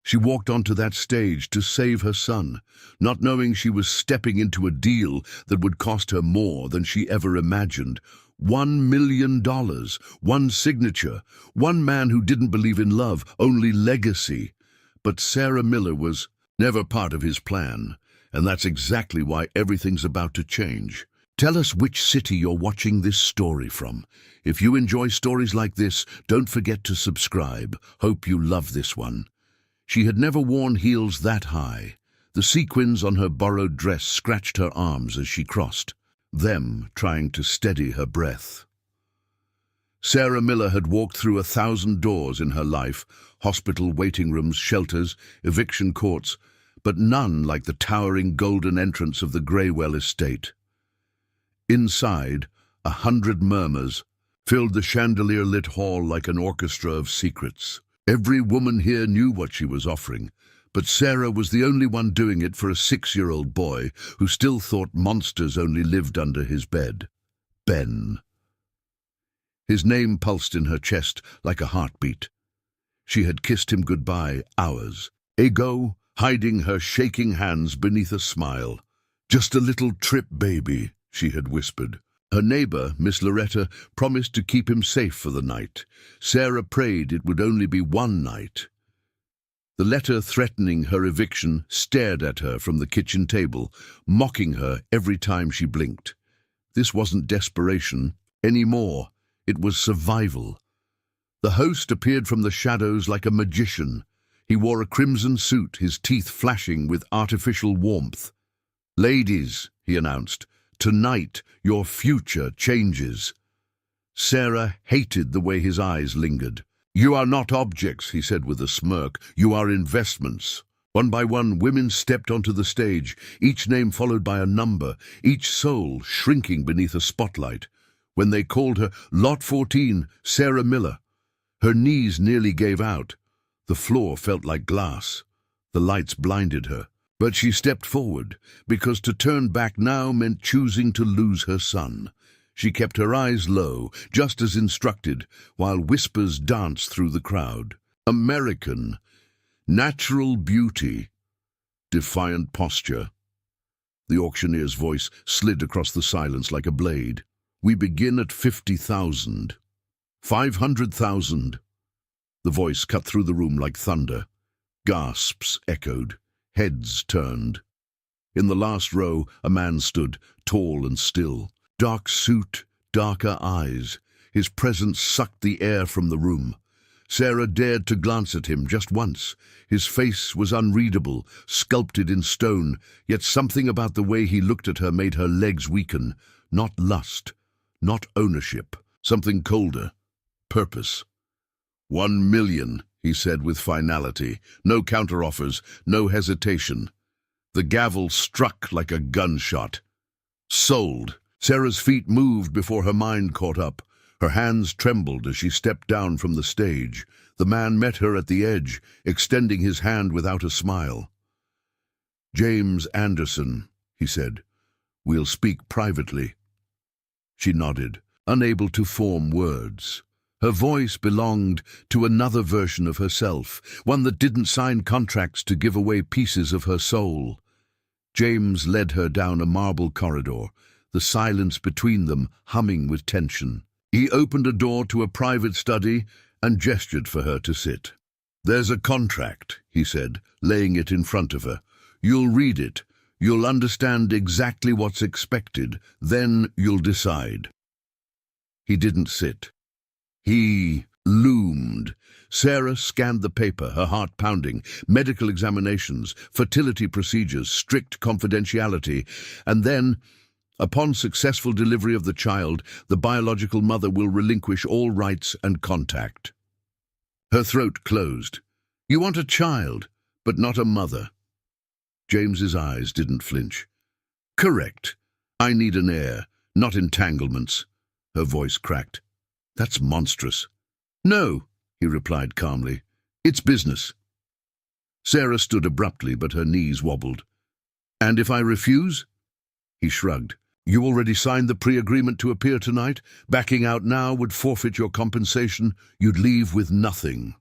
She walked onto that stage to save her son, not knowing she was stepping into a deal that would cost her more than she ever imagined. $1 million, one signature, one man who didn't believe in love, only legacy. But Sarah Miller was never part of his plan, and that's exactly why everything's about to change. Tell us which city you're watching this story from. If you enjoy stories like this, don't forget to subscribe. Hope you love this one. She had never worn heels that high. The sequins on her borrowed dress scratched her arms as she crossed, them trying to steady her breath. Sarah Miller had walked through 1,000 doors in her life, hospital waiting rooms, shelters, eviction courts, but none like the towering golden entrance of the Greywell estate. Inside, 100 murmurs filled the chandelier-lit hall like an orchestra of secrets. Every woman here knew what she was offering, but Sarah was the only one doing it for a 6-year-old boy who still thought monsters only lived under his bed. Ben. His name pulsed in her chest like a heartbeat. She had kissed him goodbye hours ago, hiding her shaking hands beneath a smile. "Just a little trip, baby," she had whispered. Her neighbor, Miss Loretta, promised to keep him safe for the night. Sarah prayed it would only be one night. The letter threatening her eviction stared at her from the kitchen table, mocking her every time she blinked. This wasn't desperation anymore. It was survival. The host appeared from the shadows like a magician. He wore a crimson suit, his teeth flashing with artificial warmth. "Ladies," he announced, "tonight your future changes." Sarah hated the way his eyes lingered. "You are not objects," he said with a smirk. "You are investments." One by one, women stepped onto the stage, each name followed by a number, each soul shrinking beneath a spotlight. When they called her Lot 14, Sarah Miller, her knees nearly gave out. The floor felt like glass. The lights blinded her. But she stepped forward, because to turn back now meant choosing to lose her son. She kept her eyes low, just as instructed, while whispers danced through the crowd. American, natural beauty, defiant posture. The auctioneer's voice slid across the silence like a blade. "We begin at 50,000. 500,000. The voice cut through the room like thunder. Gasps echoed. Heads turned. In the last row, a man stood, tall and still. Dark suit, darker eyes. His presence sucked the air from the room. Sarah dared to glance at him just once. His face was unreadable, sculpted in stone, yet something about the way he looked at her made her legs weaken. Not lust, not ownership, something colder. Purpose. 1 million, he said with finality. No counteroffers, no hesitation. The gavel struck like a gunshot. Sold. Sarah's feet moved before her mind caught up. Her hands trembled as she stepped down from the stage. The man met her at the edge, extending his hand without a smile. "James Anderson," he said. "We'll speak privately." She nodded, unable to form words. Her voice belonged to another version of herself, one that didn't sign contracts to give away pieces of her soul. James led her down a marble corridor, the silence between them humming with tension. He opened a door to a private study and gestured for her to sit. "There's a contract," he said, laying it in front of her. "You'll read it. You'll understand exactly what's expected. Then you'll decide." He didn't sit. He loomed. Sarah scanned the paper, her heart pounding. Medical examinations, fertility procedures, strict confidentiality. And then, upon successful delivery of the child, the biological mother will relinquish all rights and contact. Her throat closed. "You want a child, but not a mother." James's eyes didn't flinch. "Correct. I need an heir, not entanglements." Her voice cracked. "That's monstrous." "No," he replied calmly. "It's business." Sarah stood abruptly, but her knees wobbled. "And if I refuse?" He shrugged. "You already signed the pre-agreement to appear tonight. Backing out now would forfeit your compensation. You'd leave with nothing."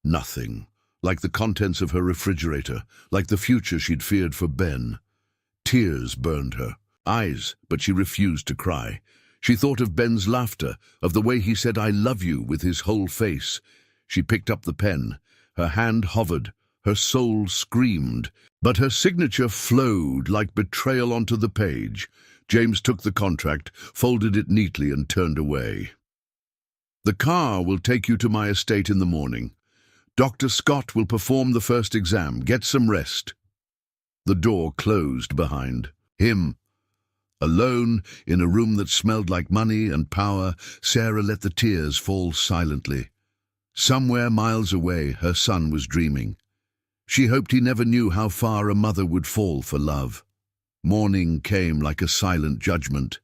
Nothing. like the contents of her refrigerator, like the future she'd feared for Ben. Tears burned her eyes, but she refused to cry. She thought of Ben's laughter, of the way he said, "I love you," with his whole face. She picked up the pen. Her hand hovered. Her soul screamed. But her signature flowed like betrayal onto the page. James took the contract, folded it neatly, and turned away. "The car will take you to my estate in the morning. Dr. Scott will perform the first exam. Get some rest." The door closed behind him. Alone, in a room that smelled like money and power, Sarah let the tears fall silently. Somewhere miles away, her son was dreaming. She hoped he never knew how far a mother would fall for love. Morning came like a silent judgment.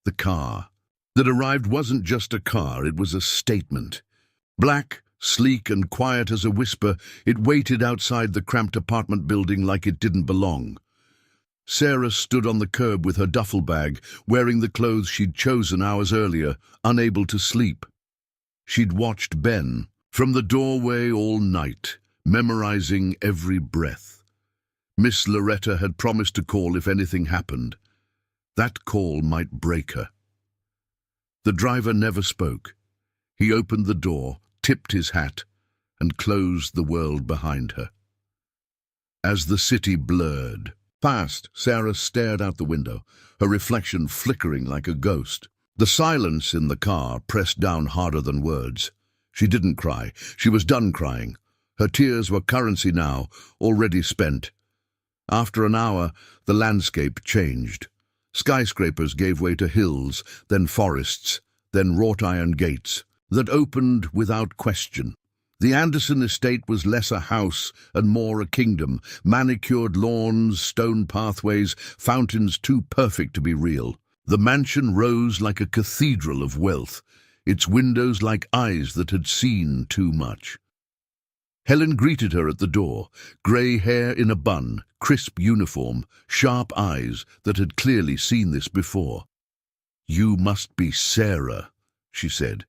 The car that arrived wasn't just a car, it was a statement. Black, sleek and quiet as a whisper, it waited outside the cramped apartment building like it didn't belong. Sarah stood on the curb with her duffel bag, wearing the clothes she'd chosen hours earlier, unable to sleep. She'd watched Ben from the doorway all night, memorizing every breath. Miss Loretta had promised to call if anything happened. That call might break her. The driver never spoke. He opened the door, tipped his hat, and closed the world behind her. As the city blurred past, Sarah stared out the window, her reflection flickering like a ghost. The silence in the car pressed down harder than words. She didn't cry. She was done crying. Her tears were currency now, already spent. After an hour, the landscape changed. Skyscrapers gave way to hills, then forests, then wrought-iron gates that opened without question. The Anderson estate was less a house and more a kingdom, manicured lawns, stone pathways, fountains too perfect to be real. The mansion rose like a cathedral of wealth, its windows like eyes that had seen too much. Helen greeted her at the door, grey hair in a bun, crisp uniform, sharp eyes that had clearly seen this before. "You must be Sarah," she said.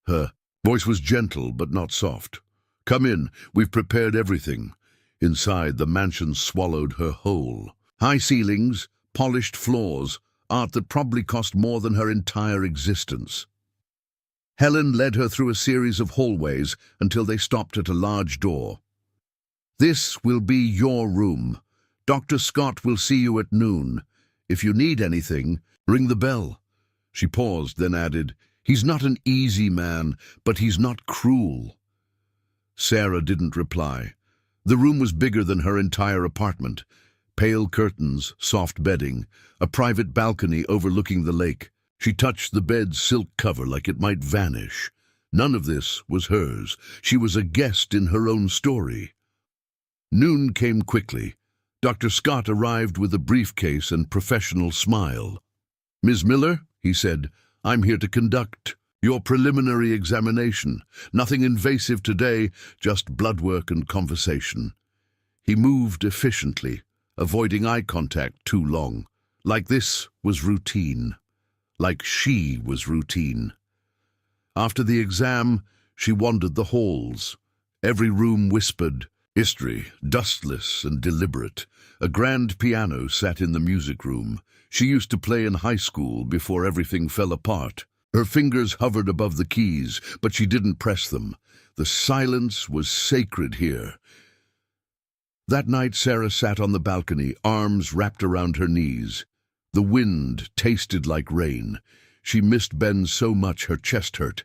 Her voice was gentle but not soft. "Come in, we've prepared everything." Inside, the mansion swallowed her whole. High ceilings, polished floors, art that probably cost more than her entire existence. Helen led her through a series of hallways until they stopped at a large door. "This will be your room. Dr. Scott will see you at noon. If you need anything, ring the bell." She paused, then added, "He's not an easy man, but he's not cruel." Sarah didn't reply. The room was bigger than her entire apartment. Pale curtains, soft bedding, a private balcony overlooking the lake. She touched the bed's silk cover like it might vanish. None of this was hers. She was a guest in her own story. Noon came quickly. Dr. Scott arrived with a briefcase and professional smile. "Ms. Miller," he said, "I'm here to conduct your preliminary examination. Nothing invasive today, just blood work and conversation." He moved efficiently, avoiding eye contact too long. Like this was routine. Like she was routine. After the exam, she wandered the halls. Every room whispered history, dustless and deliberate. A grand piano sat in the music room. She used to play in high school before everything fell apart. Her fingers hovered above the keys, but she didn't press them. The silence was sacred here. That night, Sarah sat on the balcony, arms wrapped around her knees. The wind tasted like rain. She missed Ben so much her chest hurt.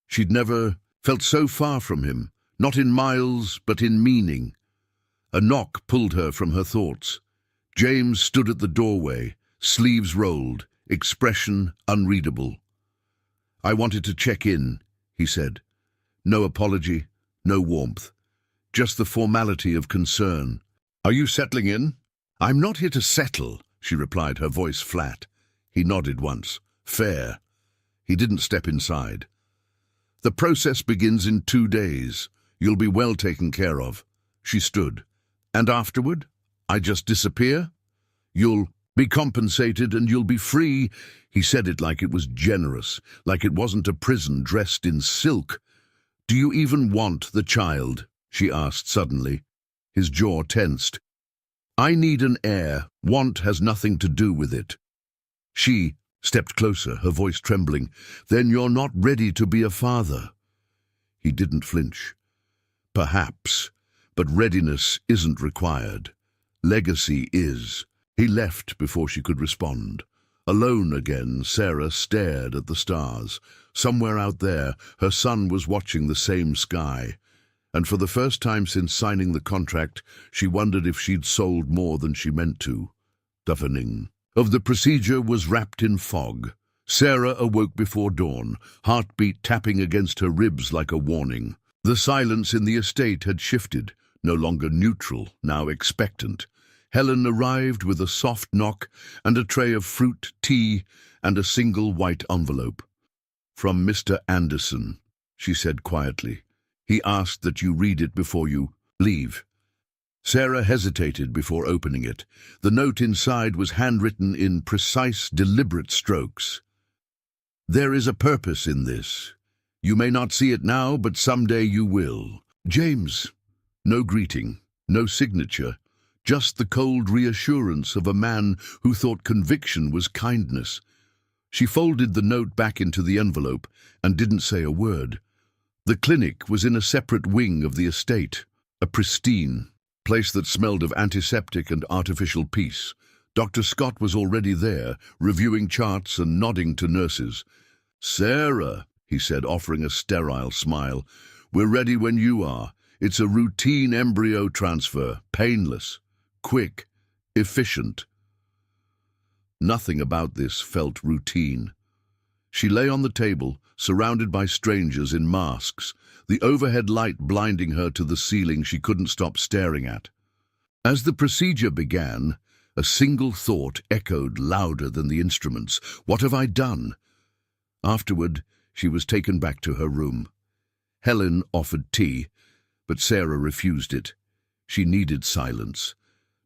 She'd never felt so far from him, not in miles, but in meaning. A knock pulled her from her thoughts. James stood at the doorway, sleeves rolled, expression unreadable. "I wanted to check in," he said. No apology, no warmth, just the formality of concern. "Are you settling in?" "I'm not here to settle," she replied, her voice flat. He nodded once. "Fair." He didn't step inside. "The process begins in 2 days. You'll be well taken care of." She stood. "And afterward? I just disappear?" "You'll be compensated and you'll be free." He said it like it was generous, like it wasn't a prison dressed in silk. "Do you even want the child?" she asked suddenly. His jaw tensed. I need an heir. Want has nothing to do with it. She stepped closer, her voice trembling. Then you're not ready to be a father. He didn't flinch. Perhaps, but readiness isn't required. Legacy is. He left before she could respond. Alone again, Sarah stared at the stars. Somewhere out there, her son was watching the same sky. And for the first time since signing the contract, she wondered if she'd sold more than she meant to. Deafening. Of the procedure was wrapped in fog. Sarah awoke before dawn, heartbeat tapping against her ribs like a warning. The silence in the estate had shifted, no longer neutral, now expectant. Helen arrived with a soft knock and a tray of fruit, tea, and a single white envelope. From Mr. Anderson, she said quietly. He asked that you read it before you leave. Sarah hesitated before opening it. The note inside was handwritten in precise, deliberate strokes. There is a purpose in this. You may not see it now, but someday you will. James. No greeting, no signature, just the cold reassurance of a man who thought conviction was kindness. She folded the note back into the envelope and didn't say a word. The clinic was in a separate wing of the estate, a pristine place that smelled of antiseptic and artificial peace. Dr. Scott was already there, reviewing charts and nodding to nurses. Sarah, he said, offering a sterile smile, we're ready when you are. It's a routine embryo transfer, painless, quick, efficient. Nothing about this felt routine. She lay on the table, surrounded by strangers in masks, the overhead light blinding her to the ceiling she couldn't stop staring at. As the procedure began, a single thought echoed louder than the instruments. What have I done? Afterward, she was taken back to her room. Helen offered tea, but Sarah refused it. She needed silence.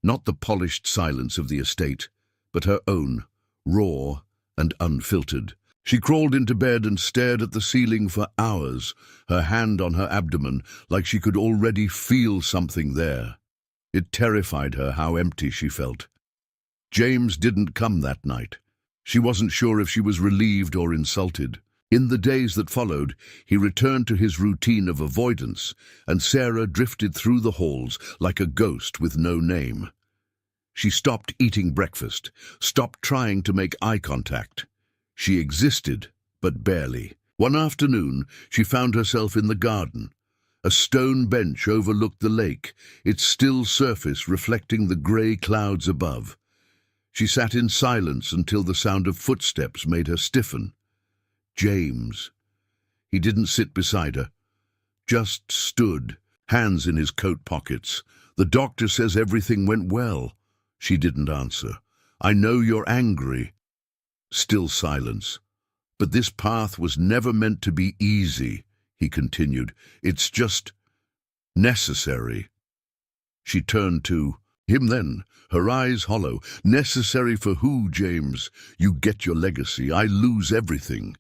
Not the polished silence of the estate, but her own, raw and unfiltered. She crawled into bed and stared at the ceiling for hours, her hand on her abdomen, like she could already feel something there. It terrified her how empty she felt. James didn't come that night. She wasn't sure if she was relieved or insulted. In the days that followed, he returned to his routine of avoidance, and Sarah drifted through the halls like a ghost with no name. She stopped eating breakfast, stopped trying to make eye contact. She existed, but barely. One afternoon, she found herself in the garden. A stone bench overlooked the lake, its still surface reflecting the grey clouds above. She sat in silence until the sound of footsteps made her stiffen. James. He didn't sit beside her, just stood, hands in his coat pockets. The doctor says everything went well. She didn't answer. I know you're angry. Still silence. But this path was never meant to be easy, he continued. It's just necessary. She turned to him then, her eyes hollow. Necessary for who, James? You get your legacy. I lose everything.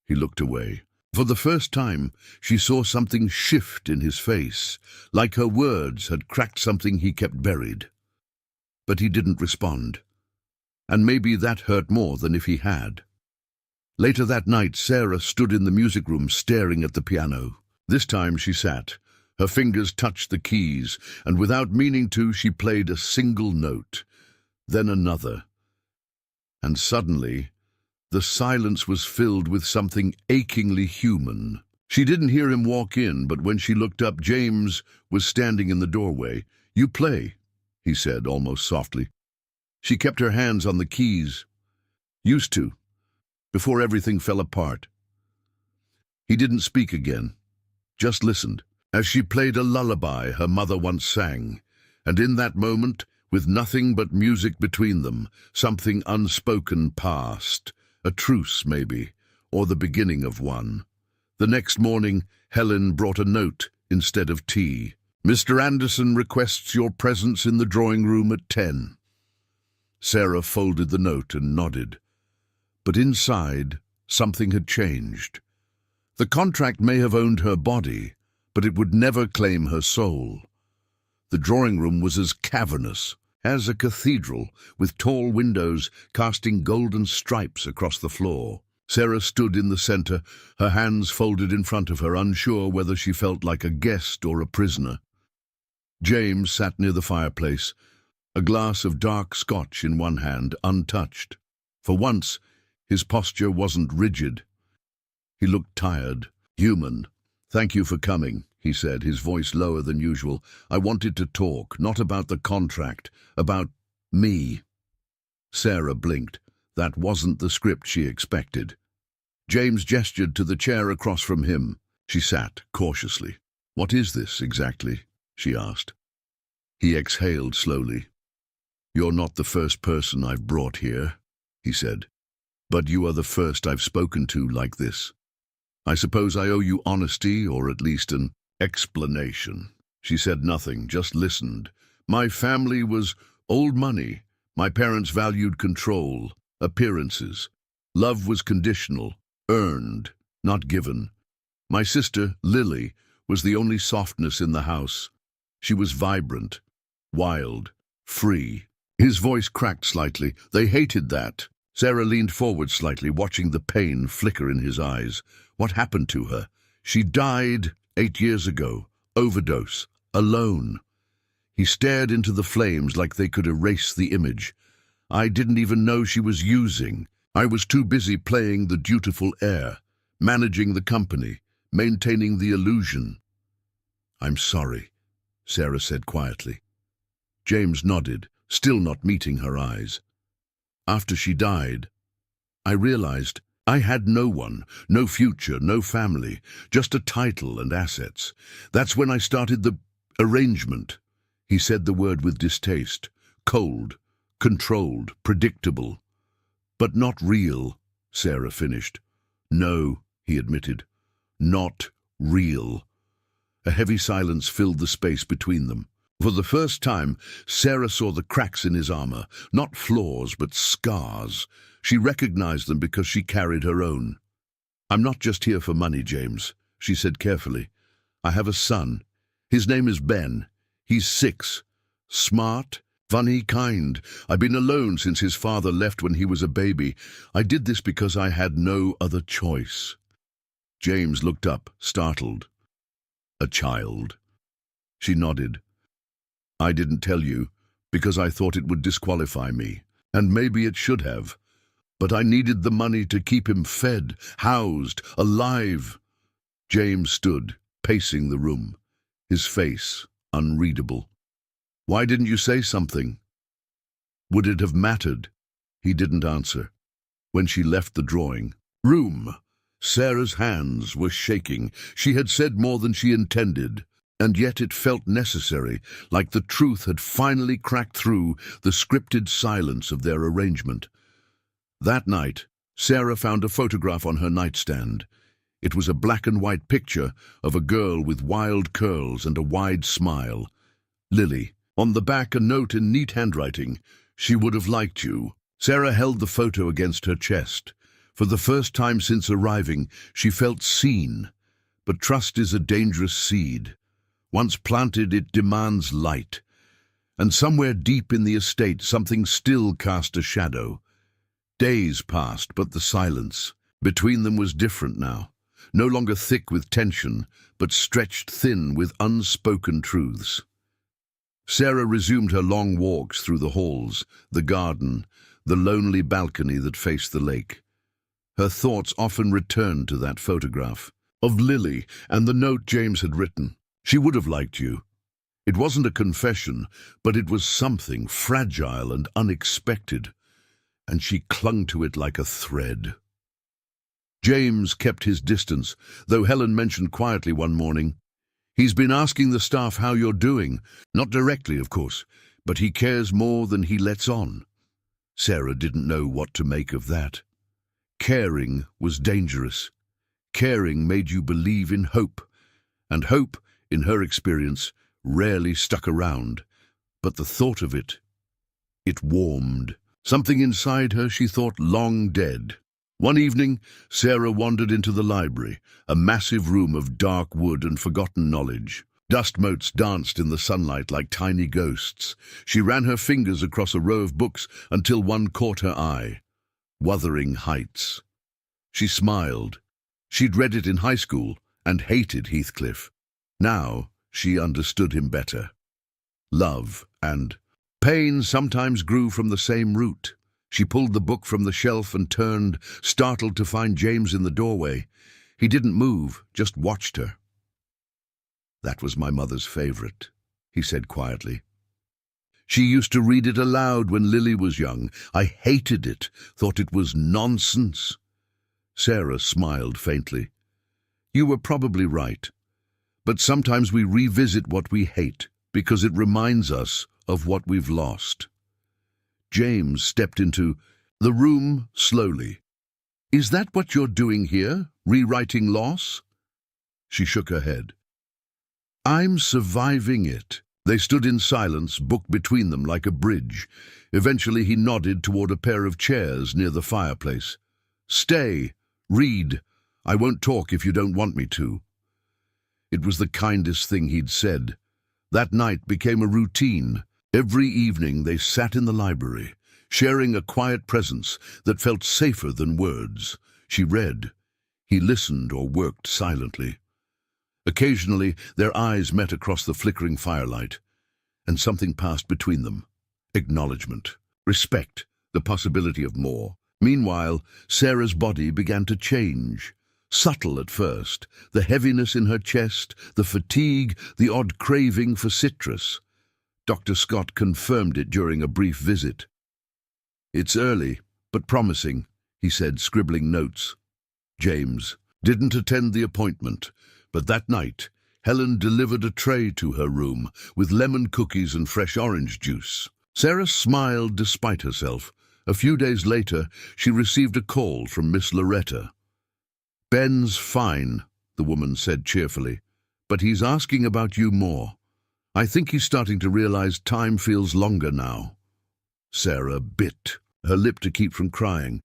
He looked away. For the first time, she saw something shift in his face, like her words had cracked something he kept buried. But he didn't respond. And maybe that hurt more than if he had. Later that night, Sarah stood in the music room staring at the piano. This time she sat. Her fingers touched the keys, and without meaning to, she played a single note, then another. And suddenly, the silence was filled with something achingly human. She didn't hear him walk in, but when she looked up, James was standing in the doorway. You play, he said, almost softly. She kept her hands on the keys. Used to, before everything fell apart. He didn't speak again, just listened, as she played a lullaby her mother once sang, and in that moment, with nothing but music between them, something unspoken passed, a truce maybe, or the beginning of one. The next morning, Helen brought a note instead of tea. Mr. Anderson requests your presence in the drawing room at 10. Sarah folded the note and nodded. But inside, something had changed. The contract may have owned her body, but it would never claim her soul. The drawing room was as cavernous as a cathedral, with tall windows casting golden stripes across the floor. Sarah stood in the center, her hands folded in front of her, unsure whether she felt like a guest or a prisoner. James sat near the fireplace, a glass of dark scotch in one hand, untouched. For once, his posture wasn't rigid. He looked tired, human. "Thank you for coming," he said, his voice lower than usual. "I wanted to talk, not about the contract, about me." Sarah blinked. That wasn't the script she expected. James gestured to the chair across from him. She sat cautiously. "What is this, exactly?" she asked. He exhaled slowly. "You're not the first person I've brought here," he said. "But you are the first I've spoken to like this. I suppose I owe you honesty, or at least an explanation." She said nothing, just listened. "My family was old money. My parents valued control, appearances. Love was conditional, earned, not given. My sister, Lily, was the only softness in the house. She was vibrant, wild, free." His voice cracked slightly. "They hated that." Sarah leaned forward slightly, watching the pain flicker in his eyes. "What happened to her?" "She died 8 years ago. Overdose. Alone." He stared into the flames like they could erase the image. "I didn't even know she was using. I was too busy playing the dutiful heir, managing the company, maintaining the illusion." "I'm sorry," Sarah said quietly. James nodded, still not meeting her eyes. "After she died, I realized I had no one, no future, no family, just a title and assets. That's when I started the arrangement." He said the word with distaste. "Cold, controlled, predictable." "But not real," Sarah finished. "No," he admitted. "Not real." A heavy silence filled the space between them. For the first time, Sarah saw the cracks in his armor, not flaws, but scars. She recognized them because she carried her own. "I'm not just here for money, James," she said carefully. "I have a son. His name is Ben. He's 6. Smart, funny, kind. I've been alone since his father left when he was a baby. I did this because I had no other choice." James looked up, startled. "A child?" She nodded. "I didn't tell you, because I thought it would disqualify me, and maybe it should have. But I needed the money to keep him fed, housed, alive." James stood, pacing the room, his face unreadable. "Why didn't you say something? Would it have mattered?" He didn't answer. When she left the drawing room, Sarah's hands were shaking. She had said more than she intended. And yet it felt necessary, like the truth had finally cracked through the scripted silence of their arrangement. That night, Sarah found a photograph on her nightstand. It was a black and white picture of a girl with wild curls and a wide smile. Lily. On the back, a note in neat handwriting. "She would have liked you." Sarah held the photo against her chest. For the first time since arriving, she felt seen. But trust is a dangerous seed. Once planted, it demands light. And somewhere deep in the estate, something still cast a shadow. Days passed, but the silence between them was different now. No longer thick with tension, but stretched thin with unspoken truths. Sarah resumed her long walks through the halls, the garden, the lonely balcony that faced the lake. Her thoughts often returned to that photograph of Lily and the note James had written. "She would have liked you." It wasn't a confession, but it was something fragile and unexpected, and she clung to it like a thread. James kept his distance, though Helen mentioned quietly one morning, "He's been asking the staff how you're doing. Not directly, of course, but he cares more than he lets on." Sarah didn't know what to make of that. Caring was dangerous. Caring made you believe in hope, and hope, in her experience, rarely stuck around. But the thought of it warmed. Something inside her she thought long dead. One evening, Sarah wandered into the library, a massive room of dark wood and forgotten knowledge. Dust motes danced in the sunlight like tiny ghosts. She ran her fingers across a row of books until one caught her eye. Wuthering Heights. She smiled. She'd read it in high school and hated Heathcliff. Now she understood him better. Love and pain sometimes grew from the same root. She pulled the book from the shelf and turned, startled to find James in the doorway. He didn't move, just watched her. "That was my mother's favorite," he said quietly. "She used to read it aloud when Lily was young. I hated it, thought it was nonsense." Sarah smiled faintly. "You were probably right. But sometimes we revisit what we hate because it reminds us of what we've lost." James stepped into the room slowly. "Is that what you're doing here, rewriting loss?" She shook her head. "I'm surviving it." They stood in silence, book between them like a bridge. Eventually he nodded toward a pair of chairs near the fireplace. "Stay. Read. I won't talk if you don't want me to." It was the kindest thing he'd said. That night became a routine. Every evening they sat in the library, sharing a quiet presence that felt safer than words. She read. He listened or worked silently. Occasionally their eyes met across the flickering firelight, and something passed between them. Acknowledgement, respect, the possibility of more. Meanwhile, Sarah's body began to change. Subtle at first, the heaviness in her chest, the fatigue, the odd craving for citrus. Dr. Scott confirmed it during a brief visit. "It's early, but promising," he said, scribbling notes. James didn't attend the appointment, but that night Helen delivered a tray to her room with lemon cookies and fresh orange juice. Sarah smiled despite herself. A few days later, she received a call from Miss Loretta. "Ben's fine," the woman said cheerfully, "but he's asking about you more. I think he's starting to realize time feels longer now." Sarah bit her lip to keep from crying.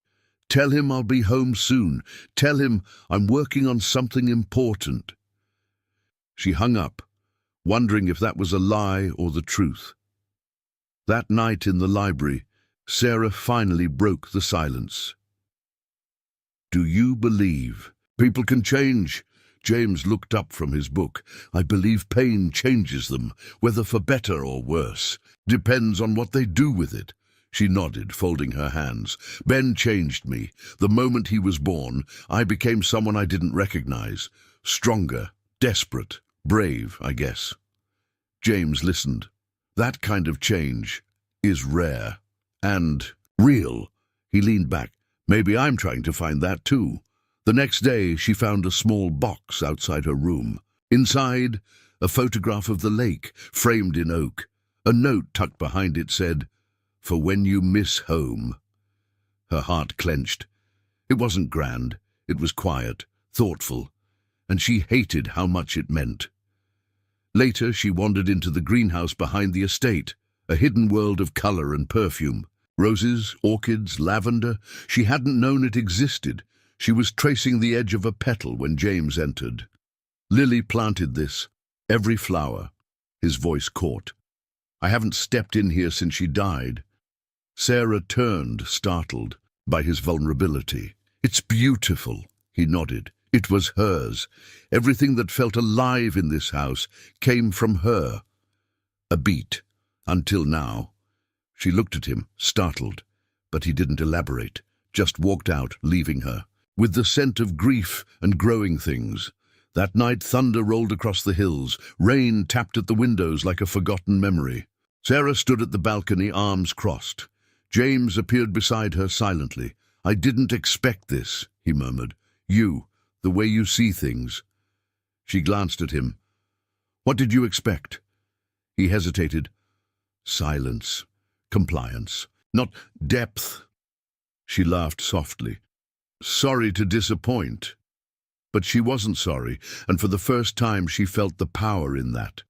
"Tell him I'll be home soon. Tell him I'm working on something important." She hung up, wondering if that was a lie or the truth. That night in the library, Sarah finally broke the silence. "Do you believe people can change?" James looked up from his book. "I believe pain changes them, whether for better or worse. Depends on what they do with it." She nodded, folding her hands. "Ben changed me. The moment he was born, I became someone I didn't recognize. Stronger, desperate, brave, I guess." James listened. "That kind of change is rare and real." He leaned back. "Maybe I'm trying to find that too." The next day, she found a small box outside her room. Inside, a photograph of the lake, framed in oak. A note tucked behind it said, "For when you miss home." Her heart clenched. It wasn't grand. It was quiet, thoughtful, and she hated how much it meant. Later, she wandered into the greenhouse behind the estate, a hidden world of color and perfume. Roses, orchids, lavender. She hadn't known it existed. She was tracing the edge of a petal when James entered. "Lily planted this. Every flower." His voice caught. "I haven't stepped in here since she died." Sarah turned, startled by his vulnerability. "It's beautiful," he nodded. It was hers. Everything that felt alive in this house came from her. A beat. Until now. She looked at him, startled, but he didn't elaborate, just walked out, leaving her, with the scent of grief and growing things. That night thunder rolled across the hills. Rain tapped at the windows like a forgotten memory. Sarah stood at the balcony, arms crossed. James appeared beside her silently. "I didn't expect this," he murmured. "You, the way you see things." She glanced at him. "What did you expect?" He hesitated. "Silence. Compliance. Not depth." She laughed softly. "Sorry to disappoint." But she wasn't sorry, and for the first time she felt the power in that.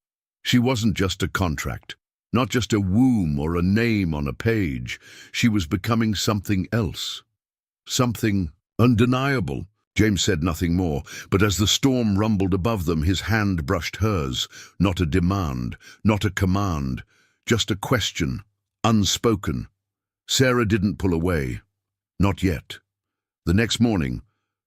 She wasn't just a contract, not just a womb or a name on a page. She was becoming something else. Something Undeniable. James said nothing more, but as the storm rumbled above them, his hand brushed hers. Not a demand, not a command, just a question, unspoken. Sarah didn't pull away. Not yet. The next morning,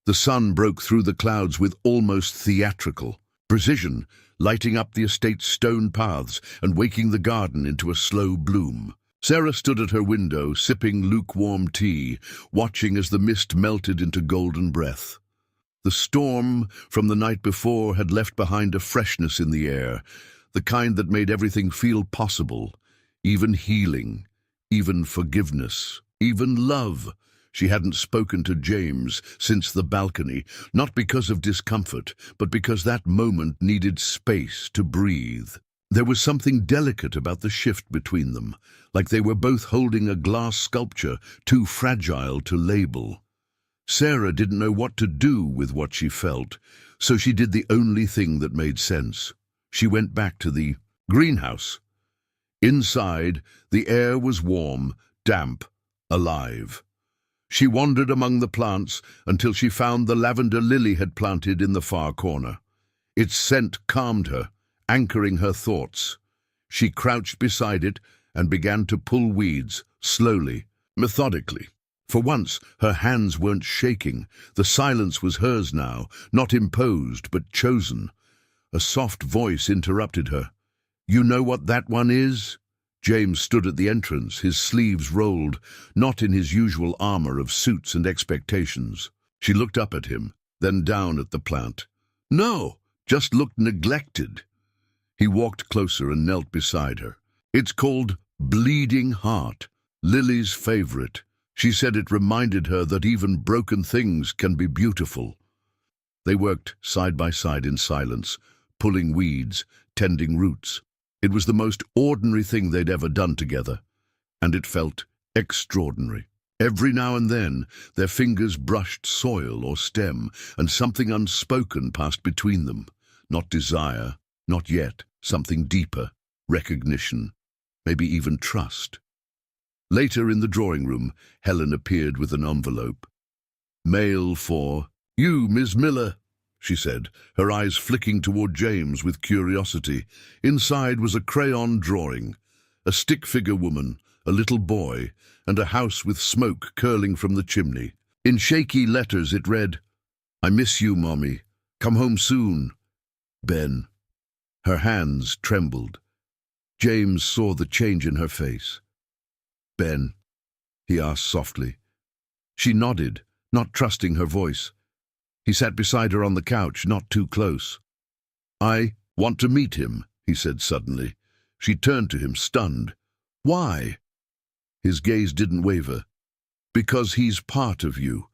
the sun broke through the clouds with almost theatrical precision, lighting up the estate's stone paths and waking the garden into a slow bloom. Sarah stood at her window, sipping lukewarm tea, watching as the mist melted into golden breath. The storm from the night before had left behind a freshness in the air, the kind that made everything feel possible, even healing, even forgiveness, even love. She hadn't spoken to James since the balcony, not because of discomfort, but because that moment needed space to breathe. There was something delicate about the shift between them, like they were both holding a glass sculpture too fragile to label. Sarah didn't know what to do with what she felt, so she did the only thing that made sense. She went back to the greenhouse. Inside, the air was warm, damp, alive. She wandered among the plants until she found the lavender lily had planted in the far corner. Its scent calmed her, anchoring her thoughts. She crouched beside it and began to pull weeds, slowly, methodically. For once, her hands weren't shaking. The silence was hers now, not imposed but chosen. A soft voice interrupted her. "You know what that one is?" James stood at the entrance, his sleeves rolled, not in his usual armor of suits and expectations. She looked up at him, then down at the plant. "No, just looked neglected." He walked closer and knelt beside her. "It's called Bleeding Heart, Lily's favorite. She said it reminded her that even broken things can be beautiful." They worked side by side in silence, pulling weeds, tending roots. It was the most ordinary thing they'd ever done together, and it felt extraordinary. Every now and then, their fingers brushed soil or stem, and something unspoken passed between them. Not desire, not yet, something deeper, recognition, maybe even trust. Later in the drawing room, Helen appeared with an envelope. "Mail for you, Miss Miller," she said, her eyes flicking toward James with curiosity. Inside was a crayon drawing, a stick-figure woman, a little boy, and a house with smoke curling from the chimney. In shaky letters it read, "I miss you, Mommy. Come home soon. Ben." Her hands trembled. James saw the change in her face. "Ben?" he asked softly. She nodded, not trusting her voice. He sat beside her on the couch, not too close. "I want to meet him," he said suddenly. She turned to him, stunned. "Why?" His gaze didn't waver. "Because he's part of you.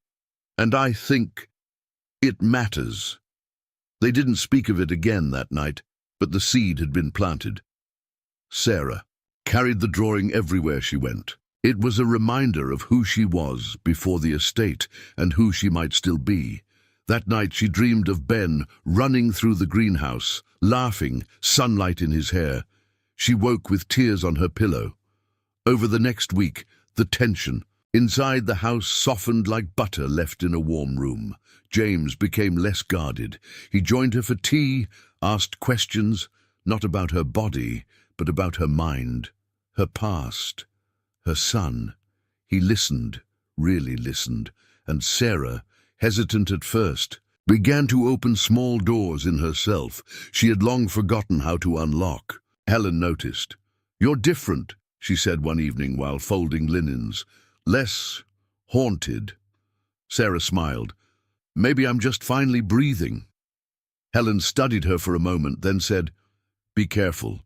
And I think it matters." They didn't speak of it again that night, but the seed had been planted. Sarah carried the drawing everywhere she went. It was a reminder of who she was before the estate and who she might still be. That night she dreamed of Ben running through the greenhouse, laughing, sunlight in his hair. She woke with tears on her pillow. Over the next week, the tension inside the house softened like butter left in a warm room. James became less guarded. He joined her for tea, asked questions, not about her body, but about her mind, her past, her son. He listened, really listened, and Sarah, hesitant at first, began to open small doors in herself she had long forgotten how to unlock. Helen noticed. "You're different," she said one evening while folding linens. "Less haunted." Sarah smiled. "Maybe I'm just finally breathing." Helen studied her for a moment, then said, "Be careful.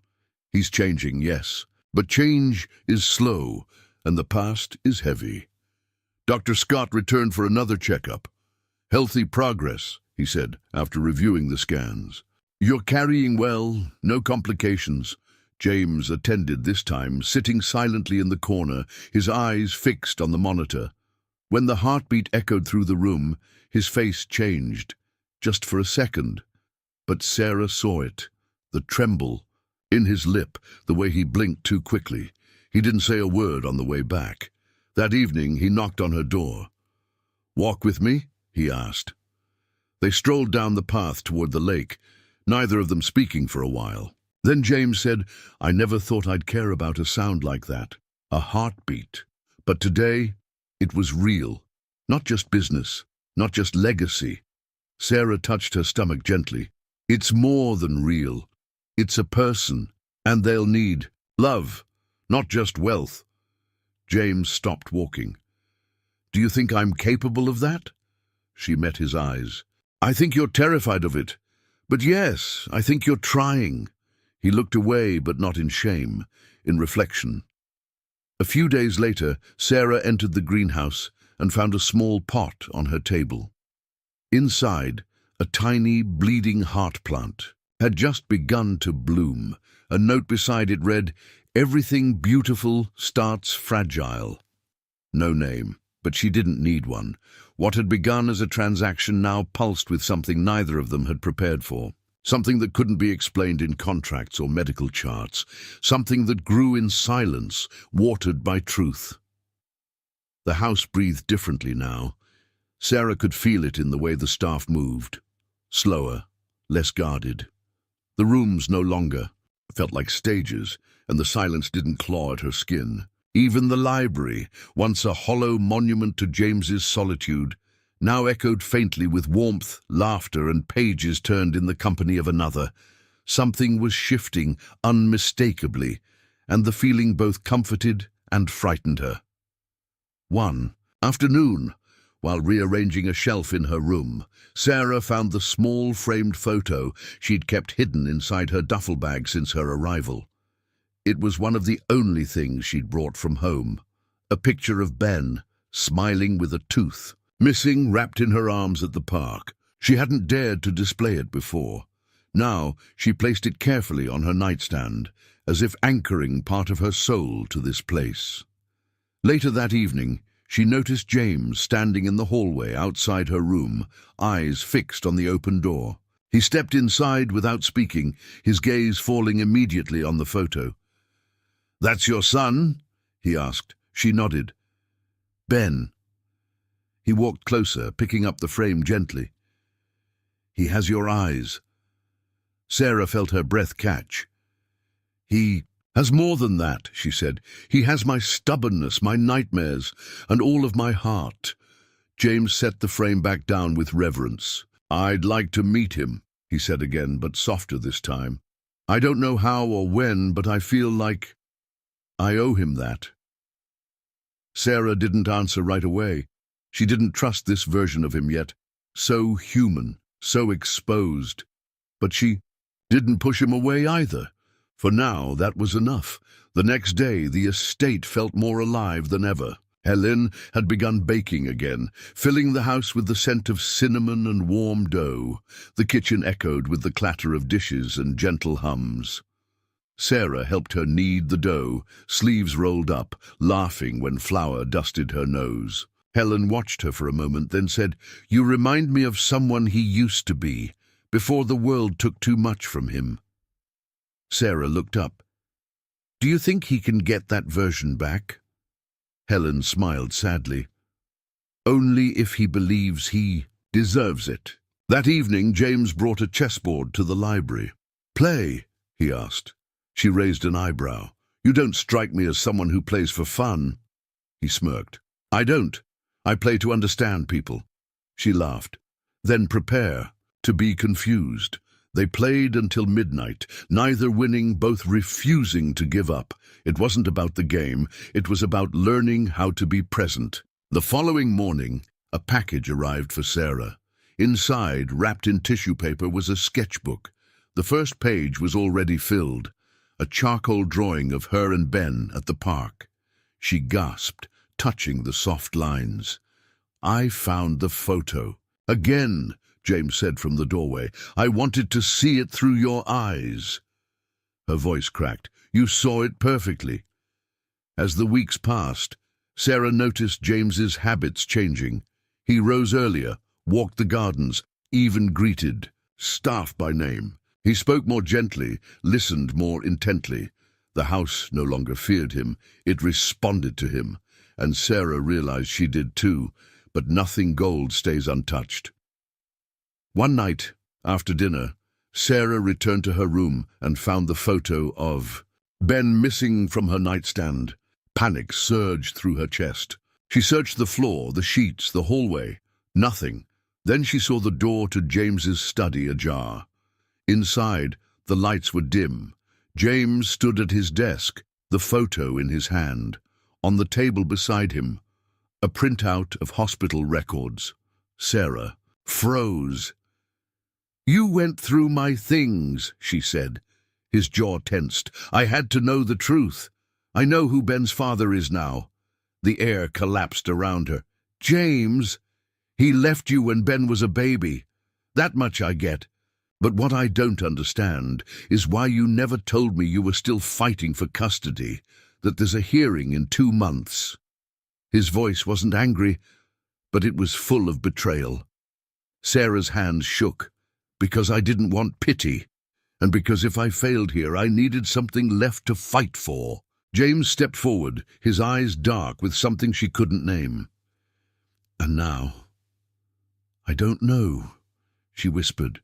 He's changing, yes, but change is slow, and the past is heavy." Dr. Scott returned for another checkup. "Healthy progress," he said, after reviewing the scans. "You're carrying well, no complications." James attended this time, sitting silently in the corner, his eyes fixed on the monitor. When the heartbeat echoed through the room, his face changed, just for a second. But Sarah saw it, the tremble in his lip, the way he blinked too quickly. He didn't say a word on the way back. That evening he knocked on her door. "Walk with me?" he asked. They strolled down the path toward the lake, neither of them speaking for a while. Then James said, "I never thought I'd care about a sound like that, a heartbeat. But today, it was real. Not just business, not just legacy." Sarah touched her stomach gently. "It's more than real. It's a person, and they'll need love, not just wealth." James stopped walking. "Do you think I'm capable of that?" She met his eyes. "I think you're terrified of it. But yes, I think you're trying." He looked away, but not in shame, in reflection. A few days later, Sarah entered the greenhouse and found a small pot on her table. Inside, a tiny, bleeding heart plant had just begun to bloom. A note beside it read, "Everything beautiful starts fragile." No name, but she didn't need one. What had begun as a transaction now pulsed with something neither of them had prepared for. Something that couldn't be explained in contracts or medical charts. Something that grew in silence, watered by truth. The house breathed differently now. Sarah could feel it in the way the staff moved. Slower, less guarded. The rooms no longer felt like stages, and the silence didn't claw at her skin. Even the library, once a hollow monument to James's solitude, now echoed faintly with warmth, laughter, and pages turned in the company of another. Something was shifting unmistakably, and the feeling both comforted and frightened her. One afternoon, while rearranging a shelf in her room, Sarah found the small framed photo she'd kept hidden inside her duffel bag since her arrival. It was one of the only things she'd brought from home. A picture of Ben, smiling with a tooth, missing wrapped in her arms at the park. She hadn't dared to display it before. Now she placed it carefully on her nightstand, as if anchoring part of her soul to this place. Later that evening, she noticed James standing in the hallway outside her room, eyes fixed on the open door. He stepped inside without speaking, his gaze falling immediately on the photo. "That's your son?" he asked. She nodded. "Ben." He walked closer, picking up the frame gently. "He has your eyes." Sarah felt her breath catch. "He has more than that," she said. "He has my stubbornness, my nightmares, and all of my heart." James set the frame back down with reverence. "I'd like to meet him," he said again, but softer this time. "I don't know how or when, but I feel like I owe him that." Sarah didn't answer right away. She didn't trust this version of him yet. So human, so exposed. But she didn't push him away either. For now, that was enough. The next day, the estate felt more alive than ever. Helen had begun baking again, filling the house with the scent of cinnamon and warm dough. The kitchen echoed with the clatter of dishes and gentle hums. Sarah helped her knead the dough, sleeves rolled up, laughing when flour dusted her nose. Helen watched her for a moment, then said, "You remind me of someone he used to be, before the world took too much from him." Sarah looked up. "Do you think he can get that version back?" Helen smiled sadly. "Only if he believes he deserves it." That evening, James brought a chessboard to the library. "Play?" he asked. She raised an eyebrow. "You don't strike me as someone who plays for fun." He smirked. "I don't. I play to understand people." She laughed. "Then prepare to be confused." They played until midnight, neither winning, both refusing to give up. It wasn't about the game, it was about learning how to be present. The following morning, a package arrived for Sarah. Inside, wrapped in tissue paper, was a sketchbook. The first page was already filled. A charcoal drawing of her and Ben at the park. She gasped, touching the soft lines. "I found the photo." "Again," James said from the doorway. "I wanted to see it through your eyes." Her voice cracked. "You saw it perfectly." As the weeks passed, Sarah noticed James's habits changing. He rose earlier, walked the gardens, even greeted staff by name. He spoke more gently, listened more intently. The house no longer feared him, it responded to him, and Sarah realized she did too. but nothing gold stays untouched. One night, after dinner, Sarah returned to her room and found the photo of Ben missing from her nightstand. Panic surged through her chest. She searched the floor, the sheets, the hallway. Nothing. Then she saw the door to James's study ajar. Inside, the lights were dim. James stood at his desk, the photo in his hand. On the table beside him, a printout of hospital records. Sarah froze. "You went through my things," she said. His jaw tensed. "I had to know the truth. I know who Ben's father is now." The air collapsed around her. "James, he left you when Ben was a baby. That much I get. But what I don't understand is why you never told me you were still fighting for custody, that there's a hearing in 2 months." His voice wasn't angry, but it was full of betrayal. Sarah's hands shook. "Because I didn't want pity, and because if I failed here, I needed something left to fight for." James stepped forward, his eyes dark with something she couldn't name. "And now, I don't know," she whispered.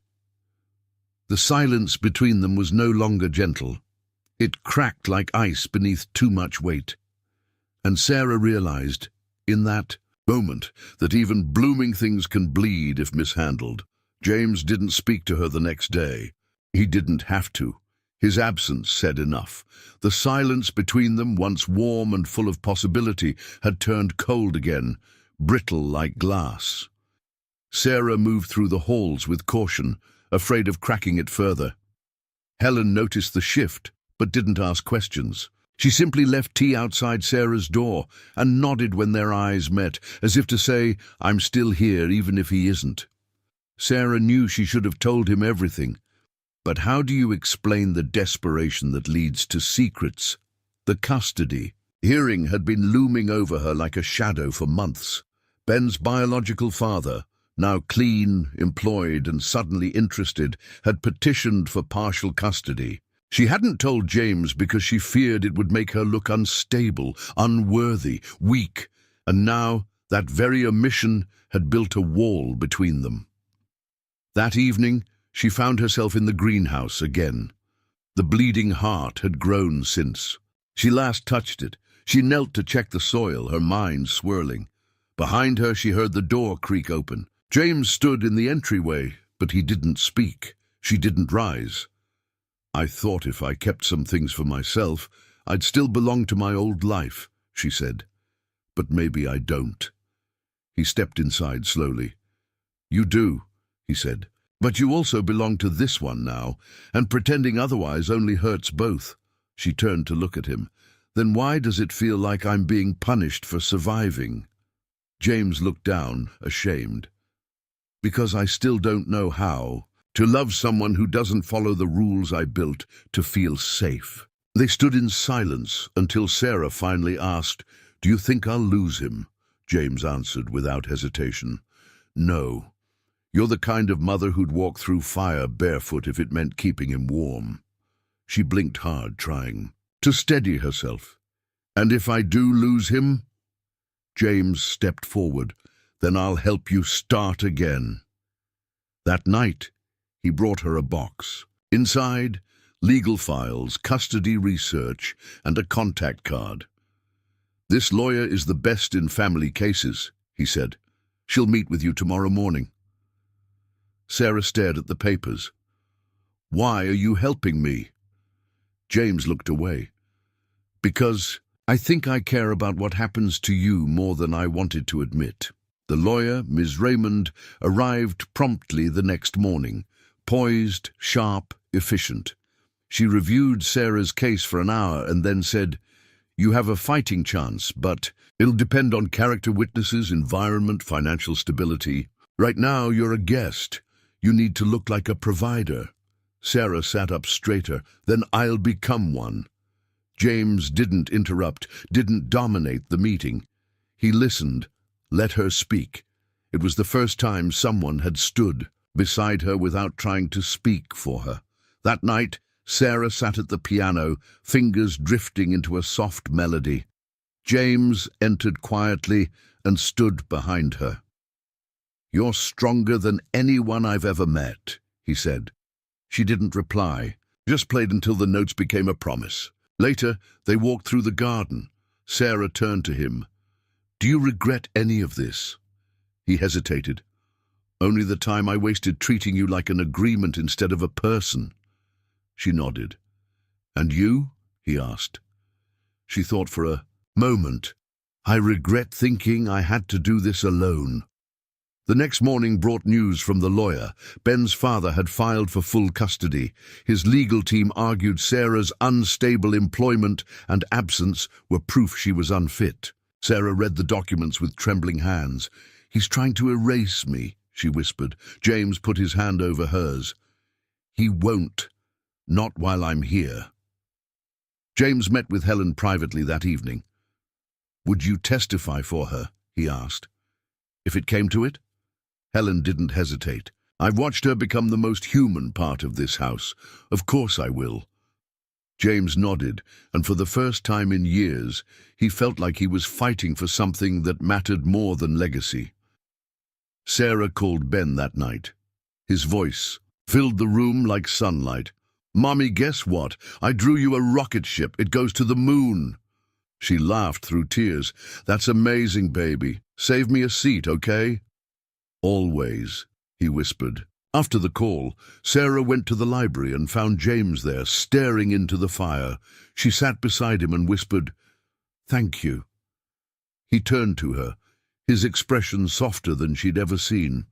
The silence between them was no longer gentle. It cracked like ice beneath too much weight. And Sarah realized, in that moment, that even blooming things can bleed if mishandled. James didn't speak to her the next day. He didn't have to. His absence said enough. The silence between them, once warm and full of possibility, had turned cold again, brittle like glass. Sarah moved through the halls with caution, afraid of cracking it further. Helen noticed the shift, but didn't ask questions. She simply left tea outside Sarah's door and nodded when their eyes met, as if to say, "I'm still here even if he isn't." Sarah knew she should have told him everything. But how do you explain the desperation that leads to secrets? The custody hearing had been looming over her like a shadow for months. Ben's biological father, now clean, employed, and suddenly interested, had petitioned for partial custody. She hadn't told James because she feared it would make her look unstable, unworthy, weak, and now that very omission had built a wall between them. That evening, she found herself in the greenhouse again. The bleeding heart had grown since she last touched it. She knelt to check the soil, her mind swirling. Behind her, she heard the door creak open. James stood in the entryway, but he didn't speak. She didn't rise. "I thought if I kept some things for myself, I'd still belong to my old life," she said. "But maybe I don't." He stepped inside slowly. "You do," he said. "But you also belong to this one now, and pretending otherwise only hurts both." She turned to look at him. "Then why does it feel like I'm being punished for surviving?" James looked down, ashamed. "Because I still don't know how to love someone who doesn't follow the rules I built to feel safe." They stood in silence until Sarah finally asked, "Do you think I'll lose him?" James answered without hesitation, "No. You're the kind of mother who'd walk through fire barefoot if it meant keeping him warm." She blinked hard, trying to steady herself. "And if I do lose him?" James stepped forward. "Then I'll help you start again." That night, he brought her a box. Inside, legal files, custody research, and a contact card. "This lawyer is the best in family cases," he said. "She'll meet with you tomorrow morning." Sarah stared at the papers. "Why are you helping me?" James looked away. "Because I think I care about what happens to you more than I wanted to admit." The lawyer, Ms. Raymond, arrived promptly the next morning, poised, sharp, efficient. She reviewed Sarah's case for an hour and then said, "You have a fighting chance, but it'll depend on character witnesses, environment, financial stability. Right now, you're a guest. You need to look like a provider." Sarah sat up straighter. "Then I'll become one." James didn't interrupt, didn't dominate the meeting. He listened, let her speak. It was the first time someone had stood beside her without trying to speak for her. That night, Sarah sat at the piano, fingers drifting into a soft melody. James entered quietly and stood behind her. "You're stronger than anyone I've ever met," he said. She didn't reply, just played until the notes became a promise. Later, they walked through the garden. Sarah turned to him. "Do you regret any of this?" He hesitated. "Only the time I wasted treating you like an agreement instead of a person." She nodded. "And you?" he asked. She thought for a moment. "I regret thinking I had to do this alone." The next morning brought news from the lawyer. Ben's father had filed for full custody. His legal team argued Sarah's unstable employment and absence were proof she was unfit. Sarah read the documents with trembling hands. "He's trying to erase me," she whispered. James put his hand over hers. "He won't. Not while I'm here." James met with Helen privately that evening. "Would you testify for her?" he asked. "If it came to it?" Helen didn't hesitate. "I've watched her become the most human part of this house. Of course I will." James nodded, and for the first time in years, he felt like he was fighting for something that mattered more than legacy. Sarah called Ben that night. His voice filled the room like sunlight. "Mommy, guess what? I drew you a rocket ship. It goes to the moon." She laughed through tears. "That's amazing, baby. Save me a seat, okay?" "Always," he whispered. After the call, Sarah went to the library and found James there, staring into the fire. She sat beside him and whispered, "Thank you." He turned to her, his expression softer than she'd ever seen.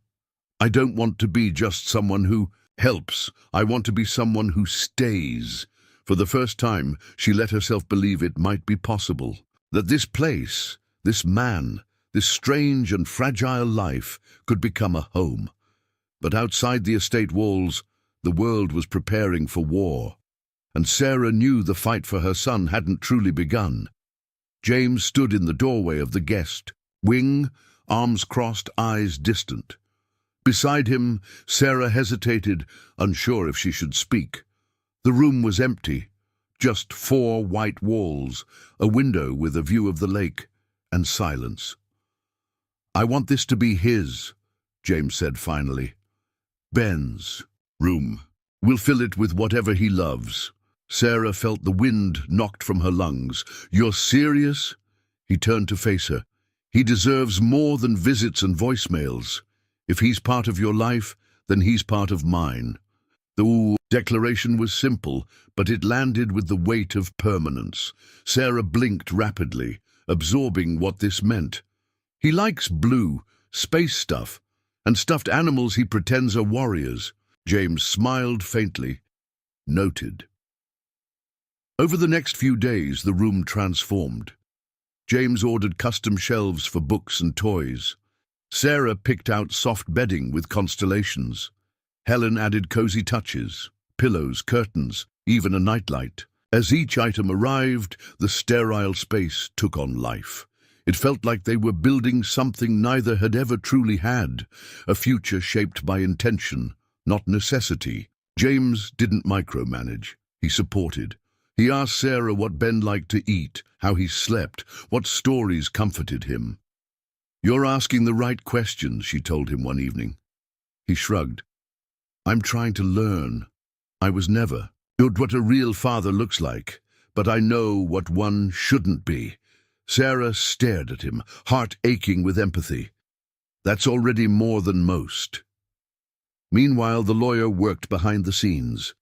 "I don't want to be just someone who helps. I want to be someone who stays." For the first time, she let herself believe it might be possible. That this place, this man, this strange and fragile life could become a home. But outside the estate walls, the world was preparing for war. And Sarah knew the fight for her son hadn't truly begun. James stood in the doorway of the guest wing, arms crossed, eyes distant. Beside him, Sarah hesitated, unsure if she should speak. The room was empty, just 4 white walls, a window with a view of the lake, and silence. "I want this to be his," James said finally. "Ben's room. We'll fill it with whatever he loves." Sarah felt the wind knocked from her lungs. "You're serious?" He turned to face her. "He deserves more than visits and voicemails. If he's part of your life, then he's part of mine." The declaration was simple, but it landed with the weight of permanence. Sarah blinked rapidly, absorbing what this meant. "He likes blue, space stuff, and stuffed animals he pretends are warriors." James smiled faintly. "Noted." Over the next few days, the room transformed. James ordered custom shelves for books and toys. Sarah picked out soft bedding with constellations. Helen added cozy touches, pillows, curtains, even a nightlight. As each item arrived, the sterile space took on life. It felt like they were building something neither had ever truly had, a future shaped by intention, not necessity. James didn't micromanage. He supported. He asked Sarah what Ben liked to eat, how he slept, what stories comforted him. "You're asking the right questions," she told him one evening. He shrugged. "I'm trying to learn. I was never told what a real father looks like, but I know what one shouldn't be." Sarah stared at him, heart aching with empathy. "That's already more than most." Meanwhile, the lawyer worked behind the scenes.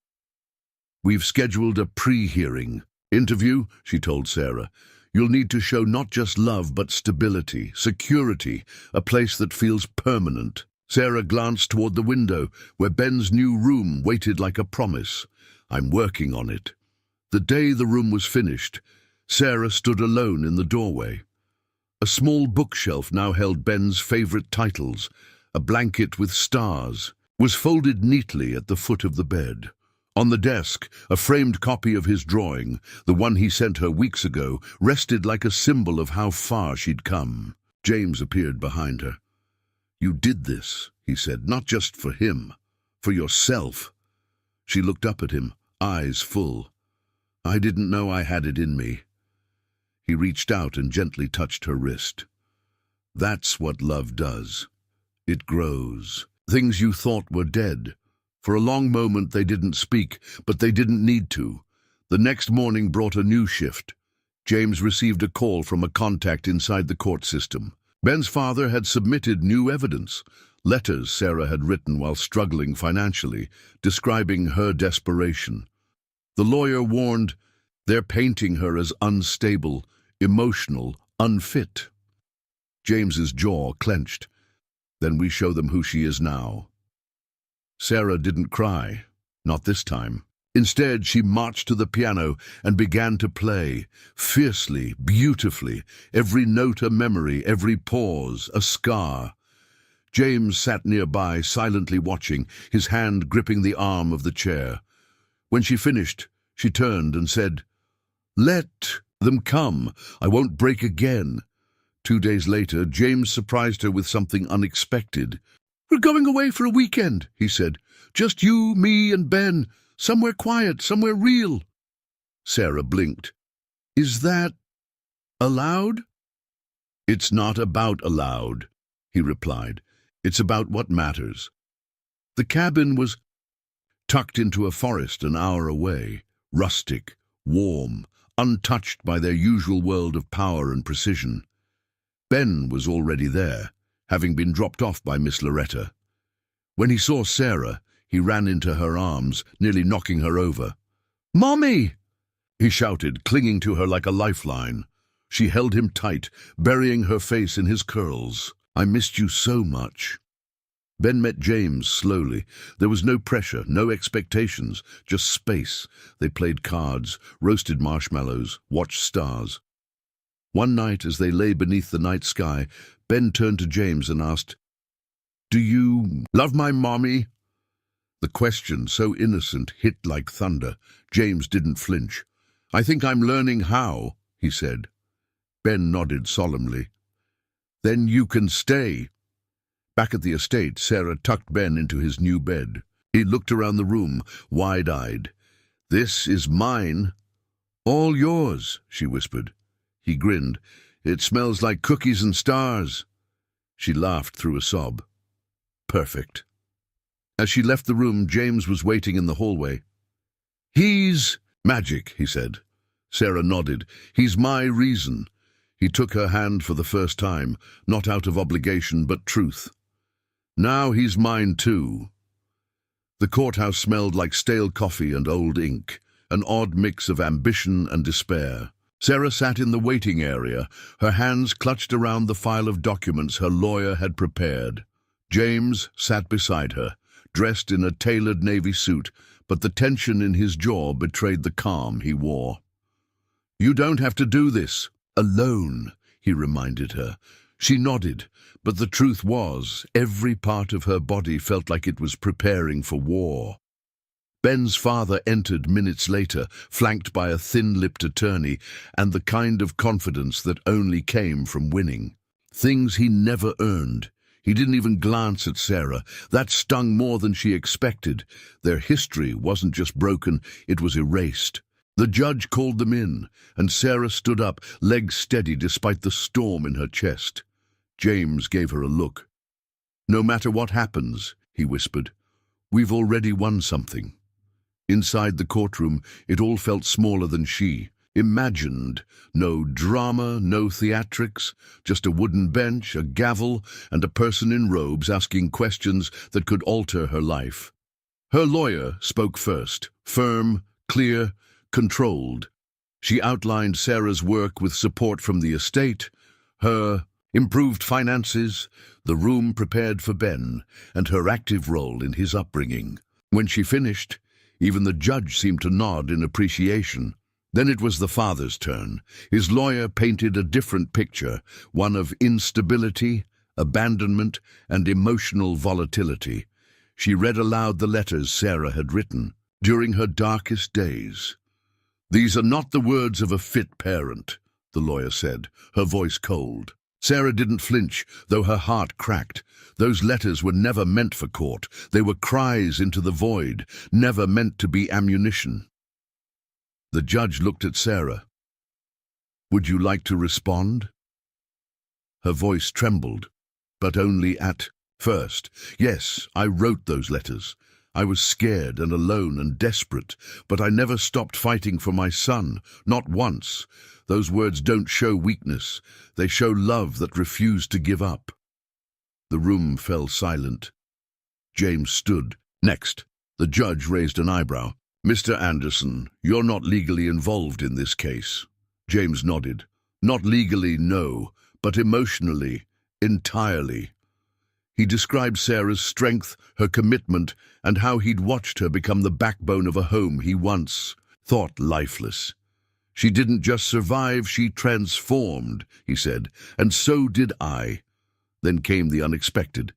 "We've scheduled a pre-hearing interview," she told Sarah. "You'll need to show not just love, but stability, security, a place that feels permanent." Sarah glanced toward the window, where Ben's new room waited like a promise. "I'm working on it." The day the room was finished, Sarah stood alone in the doorway. A small bookshelf now held Ben's favorite titles. A blanket with stars was folded neatly at the foot of the bed. On the desk, a framed copy of his drawing, the one he sent her weeks ago, rested like a symbol of how far she'd come. James appeared behind her. "You did this," he said, "not just for him, for yourself." She looked up at him, eyes full. "I didn't know I had it in me." He reached out and gently touched her wrist. "That's what love does. it grows. Things you thought were dead. For a long moment they didn't speak, but they didn't need to. The next morning brought a new shift. James received a call from a contact inside the court system. Ben's father had submitted new evidence, letters Sarah had written while struggling financially, describing her desperation. The lawyer warned, they're painting her as unstable, emotional, unfit. James's jaw clenched. Then we show them who she is now. Sarah didn't cry, not this time. Instead, she marched to the piano and began to play, fiercely, beautifully, every note a memory, every pause a scar. James sat nearby, silently watching, his hand gripping the arm of the chair. When she finished, she turned and said, "Let them come. I won't break again." 2 days later, James surprised her with something unexpected. "We're going away for a weekend," he said. "Just you, me, and Ben. Somewhere quiet, somewhere real." Sarah blinked. "Is that allowed?" "It's not about allowed," he replied. "It's about what matters." The cabin was tucked into a forest an hour away, rustic, warm, untouched by their usual world of power and precision. Ben was already there, having been dropped off by Miss Loretta. When he saw Sarah, he ran into her arms, nearly knocking her over. "Mommy!" he shouted, clinging to her like a lifeline. She held him tight, burying her face in his curls. "I missed you so much." Ben met James slowly. There was no pressure, no expectations, just space. They played cards, roasted marshmallows, watched stars. One night, as they lay beneath the night sky, Ben turned to James and asked, "Do you love my mommy?" The question, so innocent, hit like thunder. James didn't flinch. "I think I'm learning how," he said. Ben nodded solemnly. "Then you can stay." Back at the estate, Sarah tucked Ben into his new bed. He looked around the room, wide-eyed. "This is mine." "All yours," she whispered. He grinned. "It smells like cookies and stars." She laughed through a sob. "Perfect." As she left the room, James was waiting in the hallway. "He's magic," he said. Sarah nodded. "He's my reason." He took her hand for the first time, not out of obligation but truth. "Now he's mine too." The courthouse smelled like stale coffee and old ink, an odd mix of ambition and despair. Sarah sat in the waiting area, her hands clutched around the file of documents her lawyer had prepared. James sat beside her, dressed in a tailored navy suit, but the tension in his jaw betrayed the calm he wore. "You don't have to do this alone," he reminded her. She nodded, but the truth was, every part of her body felt like it was preparing for war. Ben's father entered minutes later, flanked by a thin-lipped attorney and the kind of confidence that only came from winning. Things he never earned. He didn't even glance at Sarah. That stung more than she expected. Their history wasn't just broken, it was erased. The judge called them in, and Sarah stood up, legs steady despite the storm in her chest. James gave her a look. "No matter what happens," he whispered, "we've already won something." Inside the courtroom, it all felt smaller than she imagined. No drama, no theatrics, just a wooden bench, a gavel, and a person in robes asking questions that could alter her life. Her lawyer spoke first, firm, clear, controlled. She outlined Sarah's work with support from the estate, her improved finances, the room prepared for Ben, and her active role in his upbringing. When she finished, even the judge seemed to nod in appreciation. Then it was the father's turn. His lawyer painted a different picture, one of instability, abandonment, and emotional volatility. She read aloud the letters Sarah had written during her darkest days. "These are not the words of a fit parent," the lawyer said, her voice cold. Sarah didn't flinch, though her heart cracked. Those letters were never meant for court. They were cries into the void, never meant to be ammunition. The judge looked at Sarah. "Would you like to respond?" Her voice trembled, but only at First, yes, I wrote those letters. I was scared and alone and desperate, but I never stopped fighting for my son, not once. Those words don't show weakness. They show love that refused to give up. The room fell silent. James stood. Next, the judge raised an eyebrow. Mr. Anderson, you're not legally involved in this case. James nodded. Not legally, no, but emotionally, entirely. He described Sarah's strength, her commitment, and how he'd watched her become the backbone of a home he once thought lifeless. She didn't just survive, she transformed, he said, and so did I. Then came the unexpected.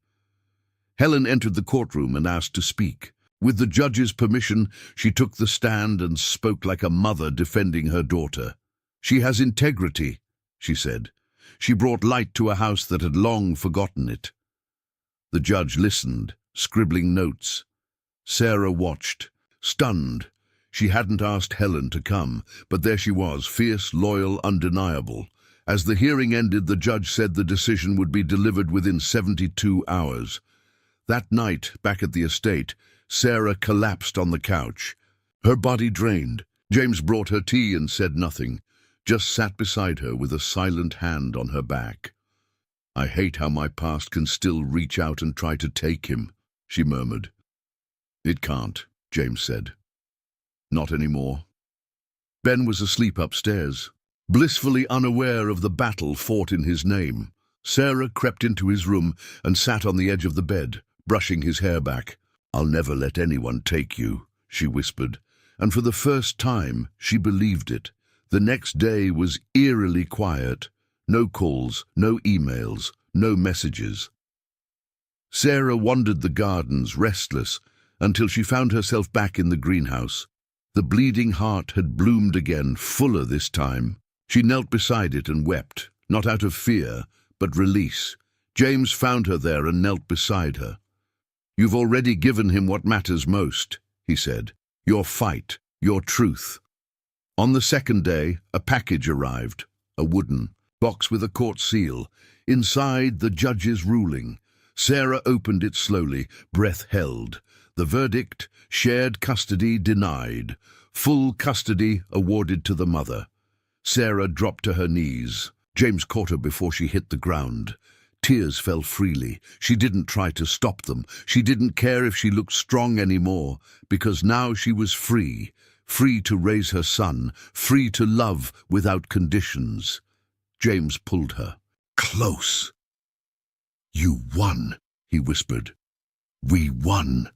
Helen entered the courtroom and asked to speak. With the judge's permission, she took the stand and spoke like a mother defending her daughter. She has integrity, she said. She brought light to a house that had long forgotten it. The judge listened, scribbling notes. Sarah watched, stunned. She hadn't asked Helen to come, but there she was, fierce, loyal, undeniable. As the hearing ended, the judge said the decision would be delivered within 72 hours. That night, back at the estate, Sarah collapsed on the couch. Her body drained. James brought her tea and said nothing, just sat beside her with a silent hand on her back. I hate how my past can still reach out and try to take him, she murmured. It can't, James said. Not anymore. Ben was asleep upstairs, blissfully unaware of the battle fought in his name. Sarah crept into his room and sat on the edge of the bed, brushing his hair back. I'll never let anyone take you, she whispered, and for the first time she believed it. The next day was eerily quiet. No calls, no emails, no messages. Sarah wandered the gardens, restless, until she found herself back in the greenhouse. The bleeding heart had bloomed again, fuller this time. She knelt beside it and wept, not out of fear, but release. James found her there and knelt beside her. You've already given him what matters most, he said. Your fight, your truth. On the second day, a package arrived, a wooden box with a court seal. Inside, the judge's ruling. Sarah opened it slowly, breath held. The verdict, shared custody denied. Full custody awarded to the mother. Sarah dropped to her knees. James caught her before she hit the ground. Tears fell freely. She didn't try to stop them. She didn't care if she looked strong anymore, because now she was free. Free to raise her son, free to love without conditions. James pulled her. Close. You won, he whispered. We won,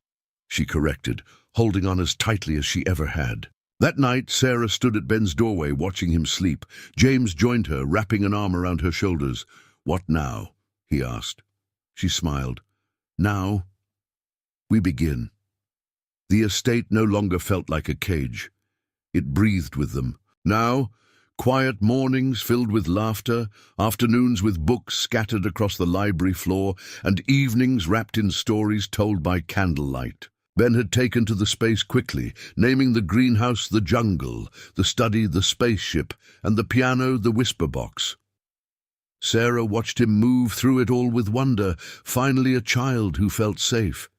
she corrected, holding on as tightly as she ever had. That night, Sarah stood at Ben's doorway watching him sleep. James joined her, wrapping an arm around her shoulders. What now? He asked. She smiled. Now, we begin. The estate no longer felt like a cage. It breathed with them. Now, quiet mornings filled with laughter, afternoons with books scattered across the library floor, and evenings wrapped in stories told by candlelight. Ben had taken to the space quickly, naming the greenhouse the jungle, the study the spaceship, and the piano the whisper box. Sarah watched him move through it all with wonder, finally a child who felt safe.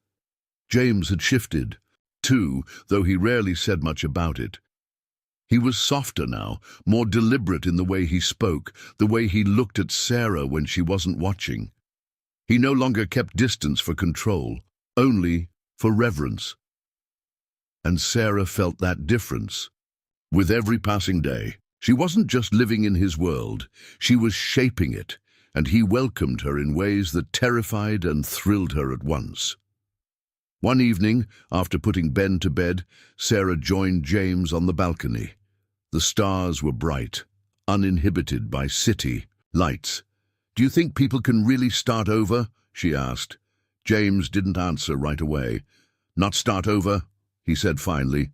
James had shifted, too, though he rarely said much about it. He was softer now, more deliberate in the way he spoke, the way he looked at Sarah when she wasn't watching. He no longer kept distance for control, only for reverence. And Sarah felt that difference. With every passing day, she wasn't just living in his world, she was shaping it, and he welcomed her in ways that terrified and thrilled her at once. One evening, after putting Ben to bed, Sarah joined James on the balcony. The stars were bright, uninhibited by city lights. Do you think people can really start over? She asked. James didn't answer right away. Not start over, he said finally,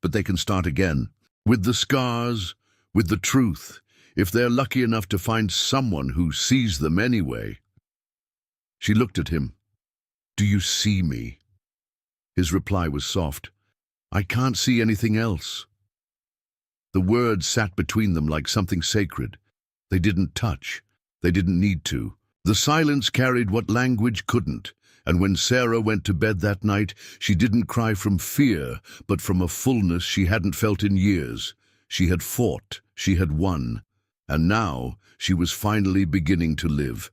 but they can start again. With the scars, with the truth, if they're lucky enough to find someone who sees them anyway. She looked at him. Do you see me? His reply was soft. I can't see anything else. The words sat between them like something sacred. They didn't touch. They didn't need to. The silence carried what language couldn't, and when Sarah went to bed that night, she didn't cry from fear, but from a fullness she hadn't felt in years. She had fought, she had won, and now she was finally beginning to live.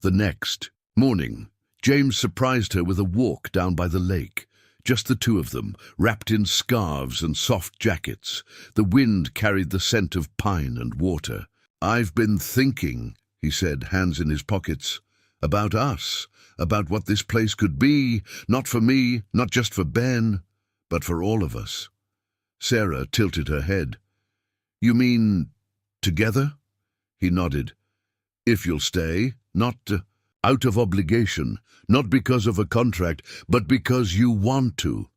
The next morning, James surprised her with a walk down by the lake. Just the two of them, wrapped in scarves and soft jackets. The wind carried the scent of pine and water. "I've been thinking," he said, hands in his pockets, "about us, about what this place could be, not for me, not just for Ben, but for all of us." Sarah tilted her head. "You mean together?" He nodded. "If you'll stay, not out of obligation, not because of a contract, but because you want to."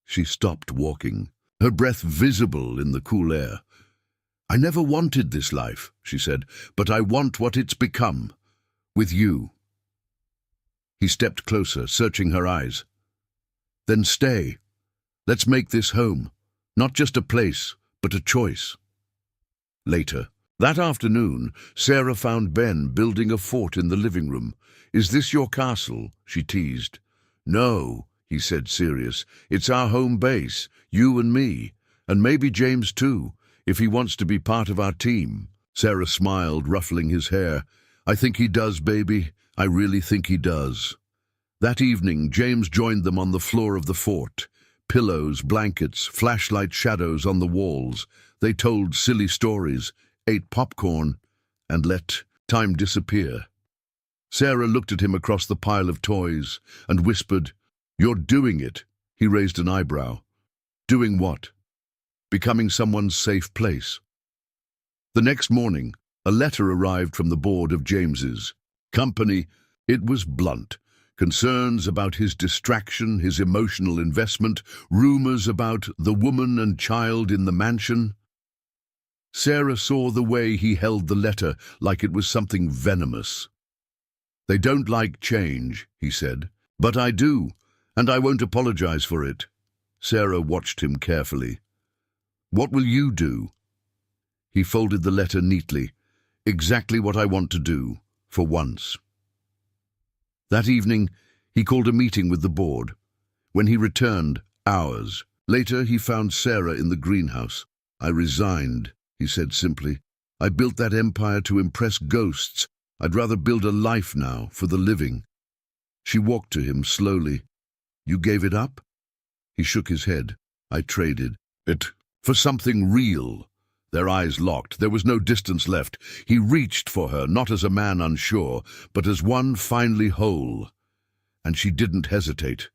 She stopped walking, her breath visible in the cool air. "I never wanted this life," she said, "but I want what it's become, with you." He stepped closer, searching her eyes. "Then stay. Let's make this home, not just a place, but a choice." Later, that afternoon, Sarah found Ben building a fort in the living room. "Is this your castle?" she teased. "No," he said, serious. "It's our home base, you and me, and maybe James too, if he wants to be part of our team." Sarah smiled, ruffling his hair. "I think he does, baby. I really think he does." That evening, James joined them on the floor of the fort. Pillows, blankets, flashlight shadows on the walls. They told silly stories, ate popcorn, and let time disappear. Sarah looked at him across the pile of toys and whispered, "You're doing it." He raised an eyebrow. "Doing what?" "Becoming someone's safe place." The next morning, a letter arrived from the board of James's company. It was blunt. Concerns about his distraction, his emotional investment, rumors about the woman and child in the mansion. Sarah saw the way he held the letter like it was something venomous. "They don't like change," he said. "But I do, and I won't apologize for it." Sarah watched him carefully. "What will you do?" He folded the letter neatly. "Exactly what I want to do, for once." That evening, he called a meeting with the board. When he returned, hours later, he found Sarah in the greenhouse. "I resigned," he said simply. "I built that empire to impress ghosts. I'd rather build a life now, for the living." She walked to him slowly. "You gave it up?" He shook his head. "I traded it for something real." Their eyes locked. There was no distance left. He reached for her, not as a man unsure, but as one finally whole. And she didn't hesitate.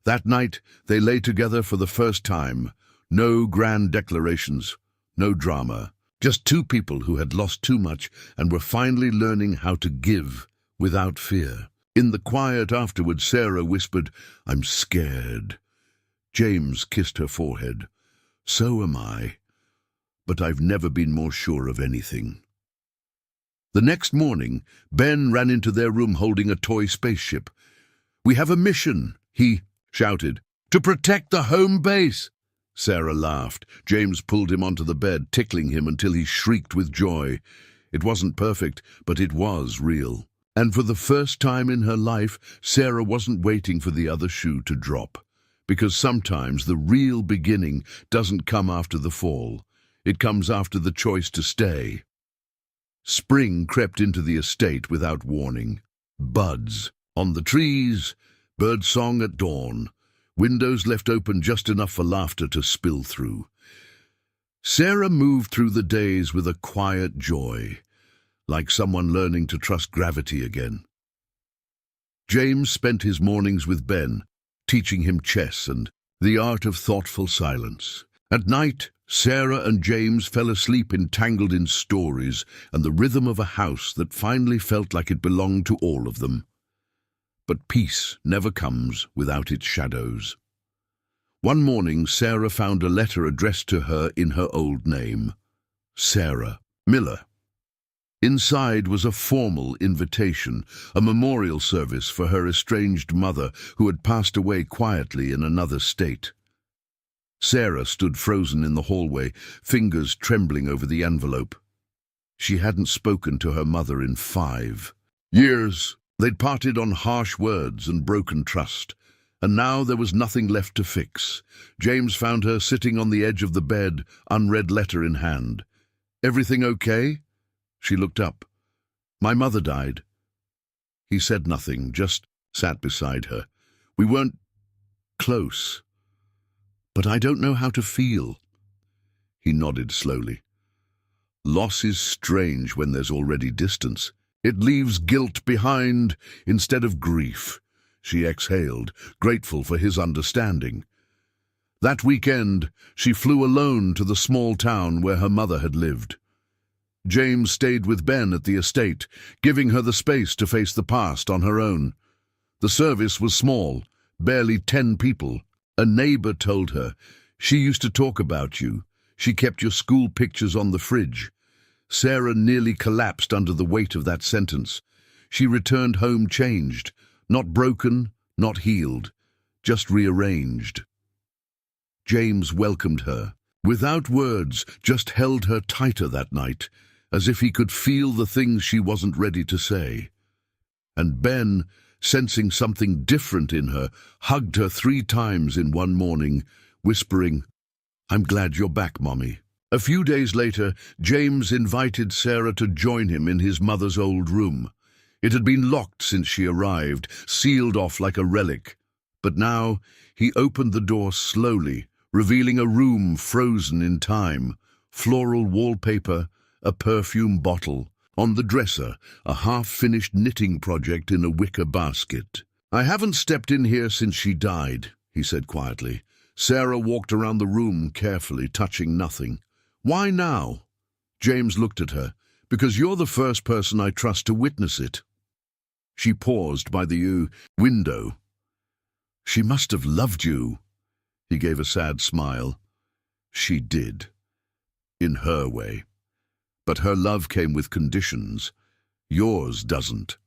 That night, they lay together for the first time. No grand declarations, no drama. Just two people who had lost too much and were finally learning how to give without fear. In the quiet afterward, Sarah whispered, "I'm scared." James kissed her forehead. "So am I. But I've never been more sure of anything." The next morning, Ben ran into their room holding a toy spaceship. "We have a mission," he shouted, "to protect the home base." Sarah laughed. James pulled him onto the bed, tickling him until he shrieked with joy. It wasn't perfect, but it was real. And for the first time in her life, Sarah wasn't waiting for the other shoe to drop. Because sometimes the real beginning doesn't come after the fall. It comes after the choice to stay. Spring crept into the estate without warning. Buds on the trees, birdsong at dawn, windows left open just enough for laughter to spill through. Sarah moved through the days with a quiet joy, like someone learning to trust gravity again. James spent his mornings with Ben, teaching him chess and the art of thoughtful silence. At night, Sarah and James fell asleep entangled in stories and the rhythm of a house that finally felt like it belonged to all of them. But peace never comes without its shadows. One morning, Sarah found a letter addressed to her in her old name, Sarah Miller. Inside was a formal invitation, a memorial service for her estranged mother who had passed away quietly in another state. Sarah stood frozen in the hallway, fingers trembling over the envelope. She hadn't spoken to her mother in 5 years. They'd parted on harsh words and broken trust, and now there was nothing left to fix. James found her sitting on the edge of the bed, unread letter in hand. "Everything okay?" She looked up. "My mother died." He said nothing, just sat beside her. "We weren't close, but I don't know how to feel." He nodded slowly. "Loss is strange when there's already distance. It leaves guilt behind instead of grief." She exhaled, grateful for his understanding. That weekend, she flew alone to the small town where her mother had lived. James stayed with Ben at the estate, giving her the space to face the past on her own. The service was small, barely 10 people. A neighbor told her, "She used to talk about you. She kept your school pictures on the fridge." Sarah nearly collapsed under the weight of that sentence. She returned home changed, not broken, not healed, just rearranged. James welcomed her. Without words, just held her tighter that night, as if he could feel the things she wasn't ready to say. And Ben, sensing something different in her, hugged her 3 times in one morning, whispering, "I'm glad you're back, Mommy." A few days later, James invited Sarah to join him in his mother's old room. It had been locked since she arrived, sealed off like a relic. But now he opened the door slowly, revealing a room frozen in time, floral wallpaper, a perfume bottle. On the dresser, a half-finished knitting project in a wicker basket. "I haven't stepped in here since she died," he said quietly. Sarah walked around the room carefully, touching nothing. "Why now?" James looked at her. "Because you're the first person I trust to witness it." She paused by the window. "She must have loved you." He gave a sad smile. "She did. In her way. But her love came with conditions. Yours doesn't."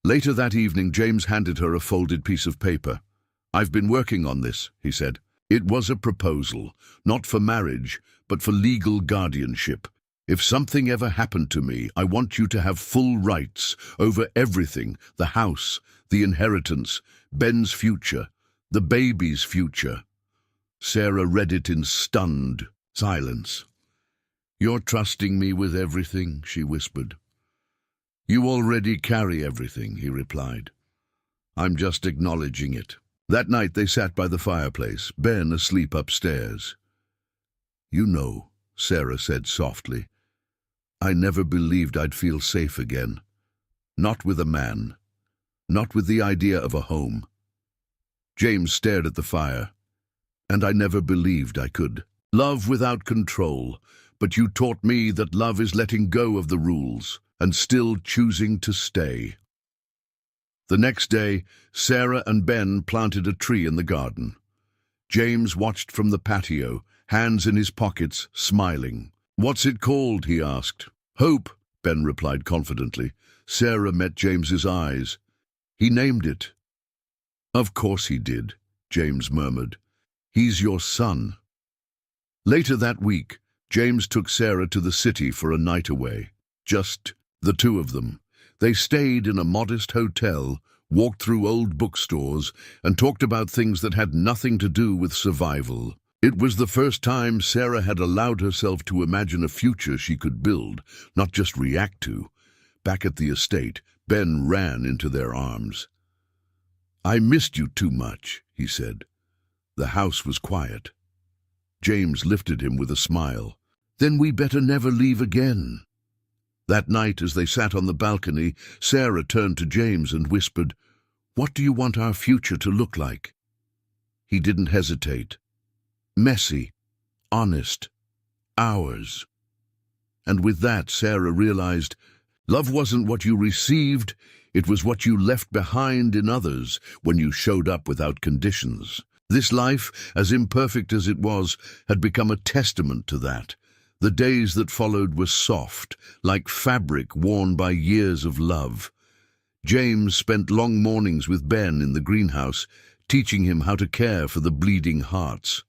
Later that evening, James handed her a folded piece of paper. "I've been working on this," he said. "It was a proposal, not for marriage, but for legal guardianship. If something ever happened to me, I want you to have full rights over everything, the house, the inheritance, Ben's future, the baby's future." Sarah read it in stunned silence. "You're trusting me with everything," she whispered. "You already carry everything," he replied. "I'm just acknowledging it." That night they sat by the fireplace, Ben asleep upstairs. "You know," Sarah said softly, "I never believed I'd feel safe again. Not with a man. Not with the idea of a home." James stared at the fire. "And I never believed I could. Love without control. But you taught me that love is letting go of the rules and still choosing to stay." The next day, Sarah and Ben planted a tree in the garden. James watched from the patio, hands in his pockets, smiling. "What's it called?" he asked. "Hope," Ben replied confidently. Sarah met James's eyes. "He named it." "Of course he did," James murmured. "He's your son." Later that week, James took Sarah to the city for a night away. Just the two of them. They stayed in a modest hotel, walked through old bookstores, and talked about things that had nothing to do with survival. It was the first time Sarah had allowed herself to imagine a future she could build, not just react to. Back at the estate, Ben ran into their arms. "I missed you too much," he said. The house was quiet. James lifted him with a smile. "Then we better never leave again." That night, as they sat on the balcony, Sarah turned to James and whispered, "What do you want our future to look like?" He didn't hesitate. "Messy, honest, ours." And with that, Sarah realized, love wasn't what you received, it was what you left behind in others when you showed up without conditions. This life, as imperfect as it was, had become a testament to that. The days that followed were soft, like fabric worn by years of love. James spent long mornings with Ben in the greenhouse, teaching him how to care for the bleeding hearts.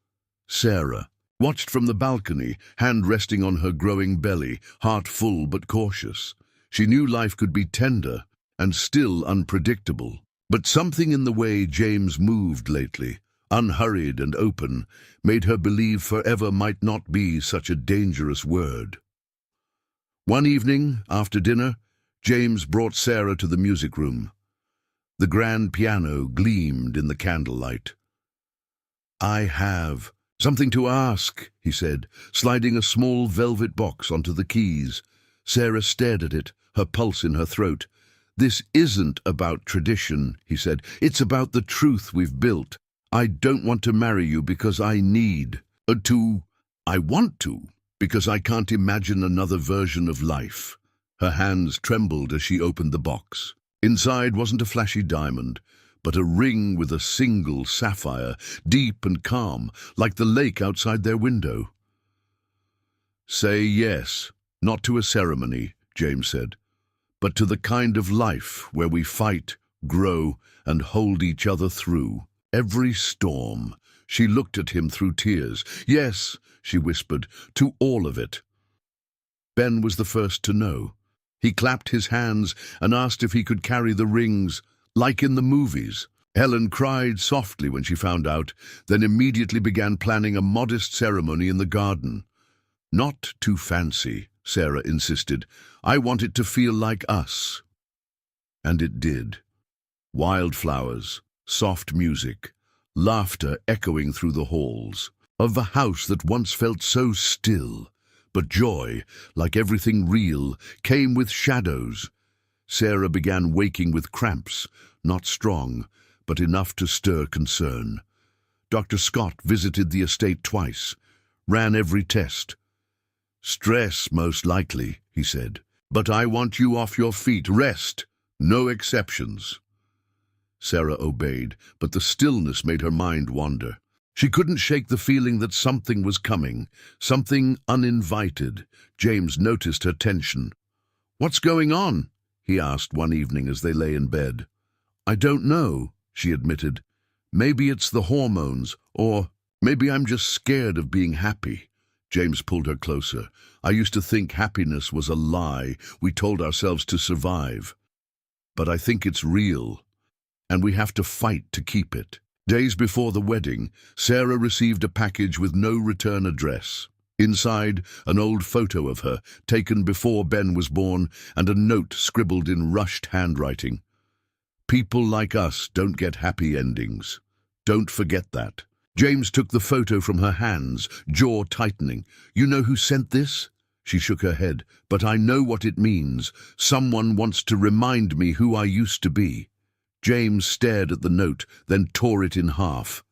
Sarah watched from the balcony, hand resting on her growing belly, heart full but cautious. She knew life could be tender, and still unpredictable. But something in the way James moved lately, unhurried and open, made her believe forever might not be such a dangerous word. One evening, after dinner, James brought Sarah to the music room. The grand piano gleamed in the candlelight. "I have something to ask," he said, sliding a small velvet box onto the keys. Sarah stared at it, her pulse in her throat. "This isn't about tradition," he said. "It's about the truth we've built. I don't want to marry you because I need to. I want to, because I can't imagine another version of life." Her hands trembled as she opened the box. Inside wasn't a flashy diamond, but a ring with a single sapphire, deep and calm, like the lake outside their window. "Say yes, not to a ceremony," James said, "but to the kind of life where we fight, grow, and hold each other through every storm." She looked at him through tears. "Yes," she whispered, "to all of it." Ben was the first to know. He clapped his hands and asked if he could carry the rings, like in the movies. Helen cried softly when she found out, then immediately began planning a modest ceremony in the garden. "Not too fancy," Sarah insisted. "I want it to feel like us." And it did. Wildflowers, soft music, laughter echoing through the halls of a house that once felt so still. But joy, like everything real, came with shadows. Sarah began waking with cramps, not strong, but enough to stir concern. Dr. Scott visited the estate twice, ran every test. "Stress, most likely," he said. "But I want you off your feet. Rest. No exceptions." Sarah obeyed, but the stillness made her mind wander. She couldn't shake the feeling that something was coming, something uninvited. James noticed her tension. "What's going on?" he asked one evening as they lay in bed. "I don't know," she admitted. "Maybe it's the hormones, or maybe I'm just scared of being happy." James pulled her closer. "I used to think happiness was a lie we told ourselves to survive. But I think it's real, and we have to fight to keep it." Days before the wedding, Sarah received a package with no return address. Inside, an old photo of her, taken before Ben was born, and a note scribbled in rushed handwriting. "People like us don't get happy endings. Don't forget that." James took the photo from her hands, jaw tightening. "You know who sent this?" She shook her head. "But I know what it means. Someone wants to remind me who I used to be." James stared at the note, then tore it in half.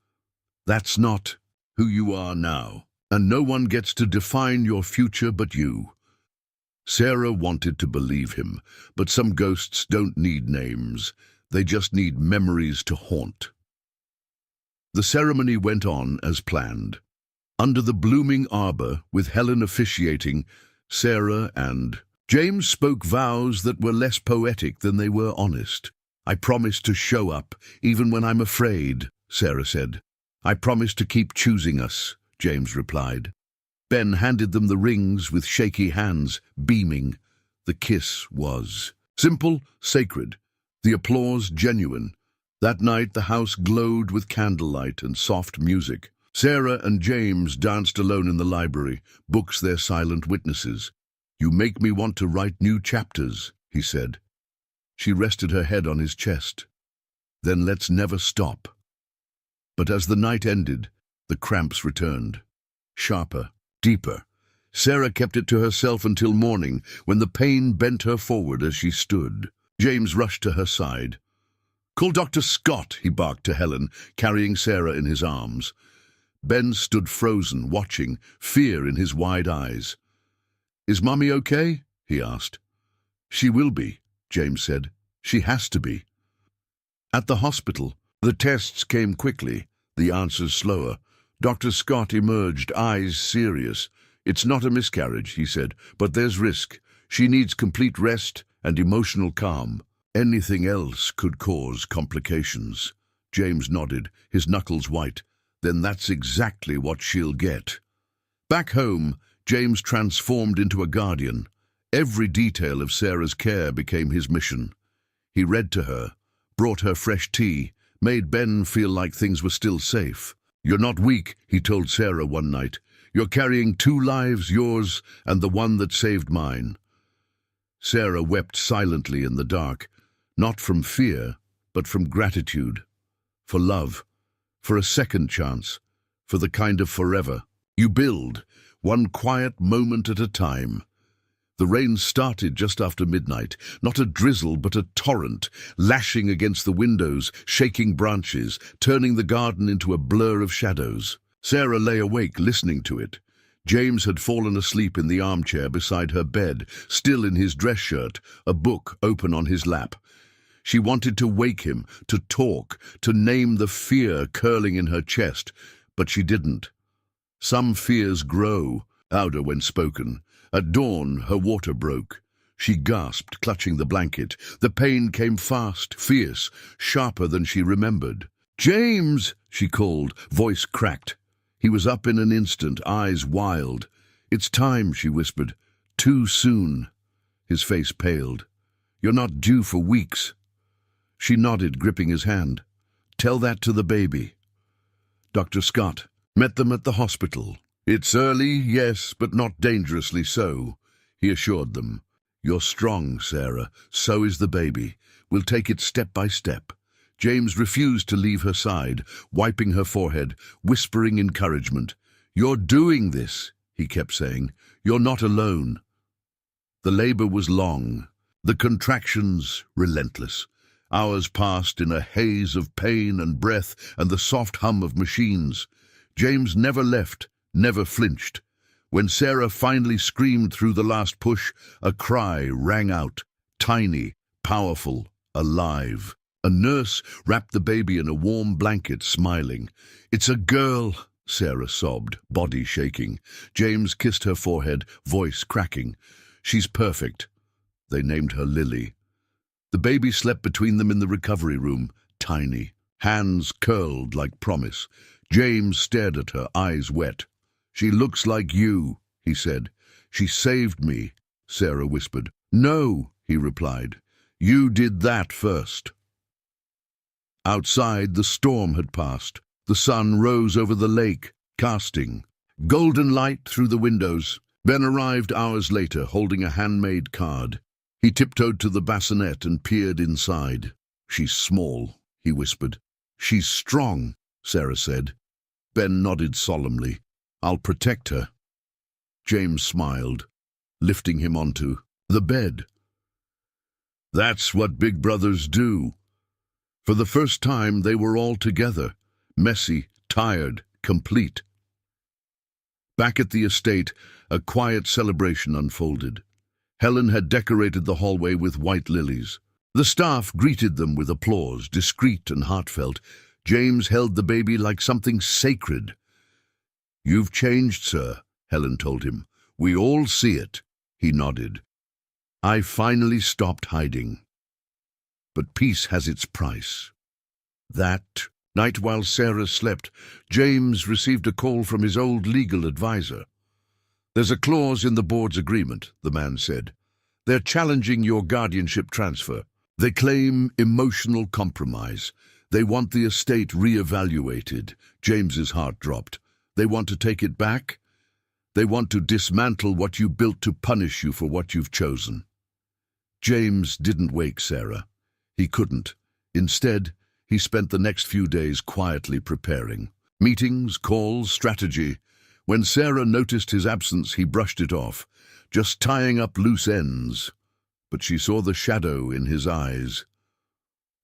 "That's not who you are now, and no one gets to define your future but you." Sarah wanted to believe him, but some ghosts don't need names. They just need memories to haunt. The ceremony went on as planned. Under the blooming arbor, with Helen officiating, Sarah and James spoke vows that were less poetic than they were honest. "I promise to show up, even when I'm afraid," Sarah said. "I promise to keep choosing us," James replied. Ben handed them the rings with shaky hands, beaming. The kiss was simple, sacred, the applause genuine. That night the house glowed with candlelight and soft music. Sarah and James danced alone in the library, books their silent witnesses. "You make me want to write new chapters," he said. She rested her head on his chest. "Then let's never stop." But as the night ended, the cramps returned. Sharper, deeper. Sarah kept it to herself until morning, when the pain bent her forward as she stood. James rushed to her side. "Call Dr. Scott," he barked to Helen, carrying Sarah in his arms. Ben stood frozen, watching, fear in his wide eyes. "Is Mommy okay?" he asked. "She will be," James said. "She has to be." At the hospital, the tests came quickly, the answers slower. Dr. Scott emerged, eyes serious. "It's not a miscarriage," he said, "but there's risk. She needs complete rest and emotional calm. Anything else could cause complications." James nodded, his knuckles white. "Then that's exactly what she'll get." Back home, James transformed into a guardian. Every detail of Sarah's care became his mission. He read to her, brought her fresh tea, made Ben feel like things were still safe. "You're not weak," he told Sarah one night. "You're carrying 2 lives, yours and the one that saved mine." Sarah wept silently in the dark, not from fear, but from gratitude, for love, for a second chance, for the kind of forever. You build, one quiet moment at a time. The rain started just after midnight, not a drizzle but a torrent, lashing against the windows, shaking branches, turning the garden into a blur of shadows. Sarah lay awake listening to it. James had fallen asleep in the armchair beside her bed, still in his dress shirt, a book open on his lap. She wanted to wake him, to talk, to name the fear curling in her chest, but she didn't. Some fears grow, louder when spoken. At dawn, her water broke. She gasped, clutching the blanket. The pain came fast, fierce, sharper than she remembered. "James!" she called, voice cracked. He was up in an instant, eyes wild. "It's time," she whispered. "Too soon." His face paled. "You're not due for weeks." She nodded, gripping his hand. "Tell that to the baby." Dr. Scott met them at the hospital. "It's early, yes, but not dangerously so," he assured them. "You're strong, Sarah. So is the baby. We'll take it step by step." James refused to leave her side, wiping her forehead, whispering encouragement. "You're doing this," he kept saying. "You're not alone." The labor was long, the contractions relentless. Hours passed in a haze of pain and breath and the soft hum of machines. James never left, never flinched. When Sarah finally screamed through the last push, a cry rang out, tiny, powerful, alive. A nurse wrapped the baby in a warm blanket, smiling. "It's a girl," Sarah sobbed, body shaking. James kissed her forehead, voice cracking. "She's perfect." They named her Lily. The baby slept between them in the recovery room, tiny, hands curled like promise. James stared at her, eyes wet. "She looks like you," he said. "She saved me," Sarah whispered. "No," he replied. "You did that first." Outside, the storm had passed. The sun rose over the lake, casting golden light through the windows. Ben arrived hours later, holding a handmade card. He tiptoed to the bassinet and peered inside. "She's small," he whispered. "She's strong," Sarah said. Ben nodded solemnly. "I'll protect her." James smiled, lifting him onto the bed. That's what big brothers do. For the first time, they were all together, messy, tired, complete. Back at the estate, a quiet celebration unfolded. Helen had decorated the hallway with white lilies. The staff greeted them with applause, discreet and heartfelt. James held the baby like something sacred. "You've changed, sir," Helen told him. "We all see it." He nodded. "I finally stopped hiding. But peace has its price." That night, while Sarah slept, James received a call from his old legal advisor. "There's a clause in the board's agreement," the man said. "They're challenging your guardianship transfer. They claim emotional compromise. They want the estate re-evaluated." James's heart dropped. "They want to take it back? They want to dismantle what you built to punish you for what you've chosen." James didn't wake Sarah. He couldn't. Instead, he spent the next few days quietly preparing. Meetings, calls, strategy. When Sarah noticed his absence, he brushed it off, just tying up loose ends. But she saw the shadow in his eyes.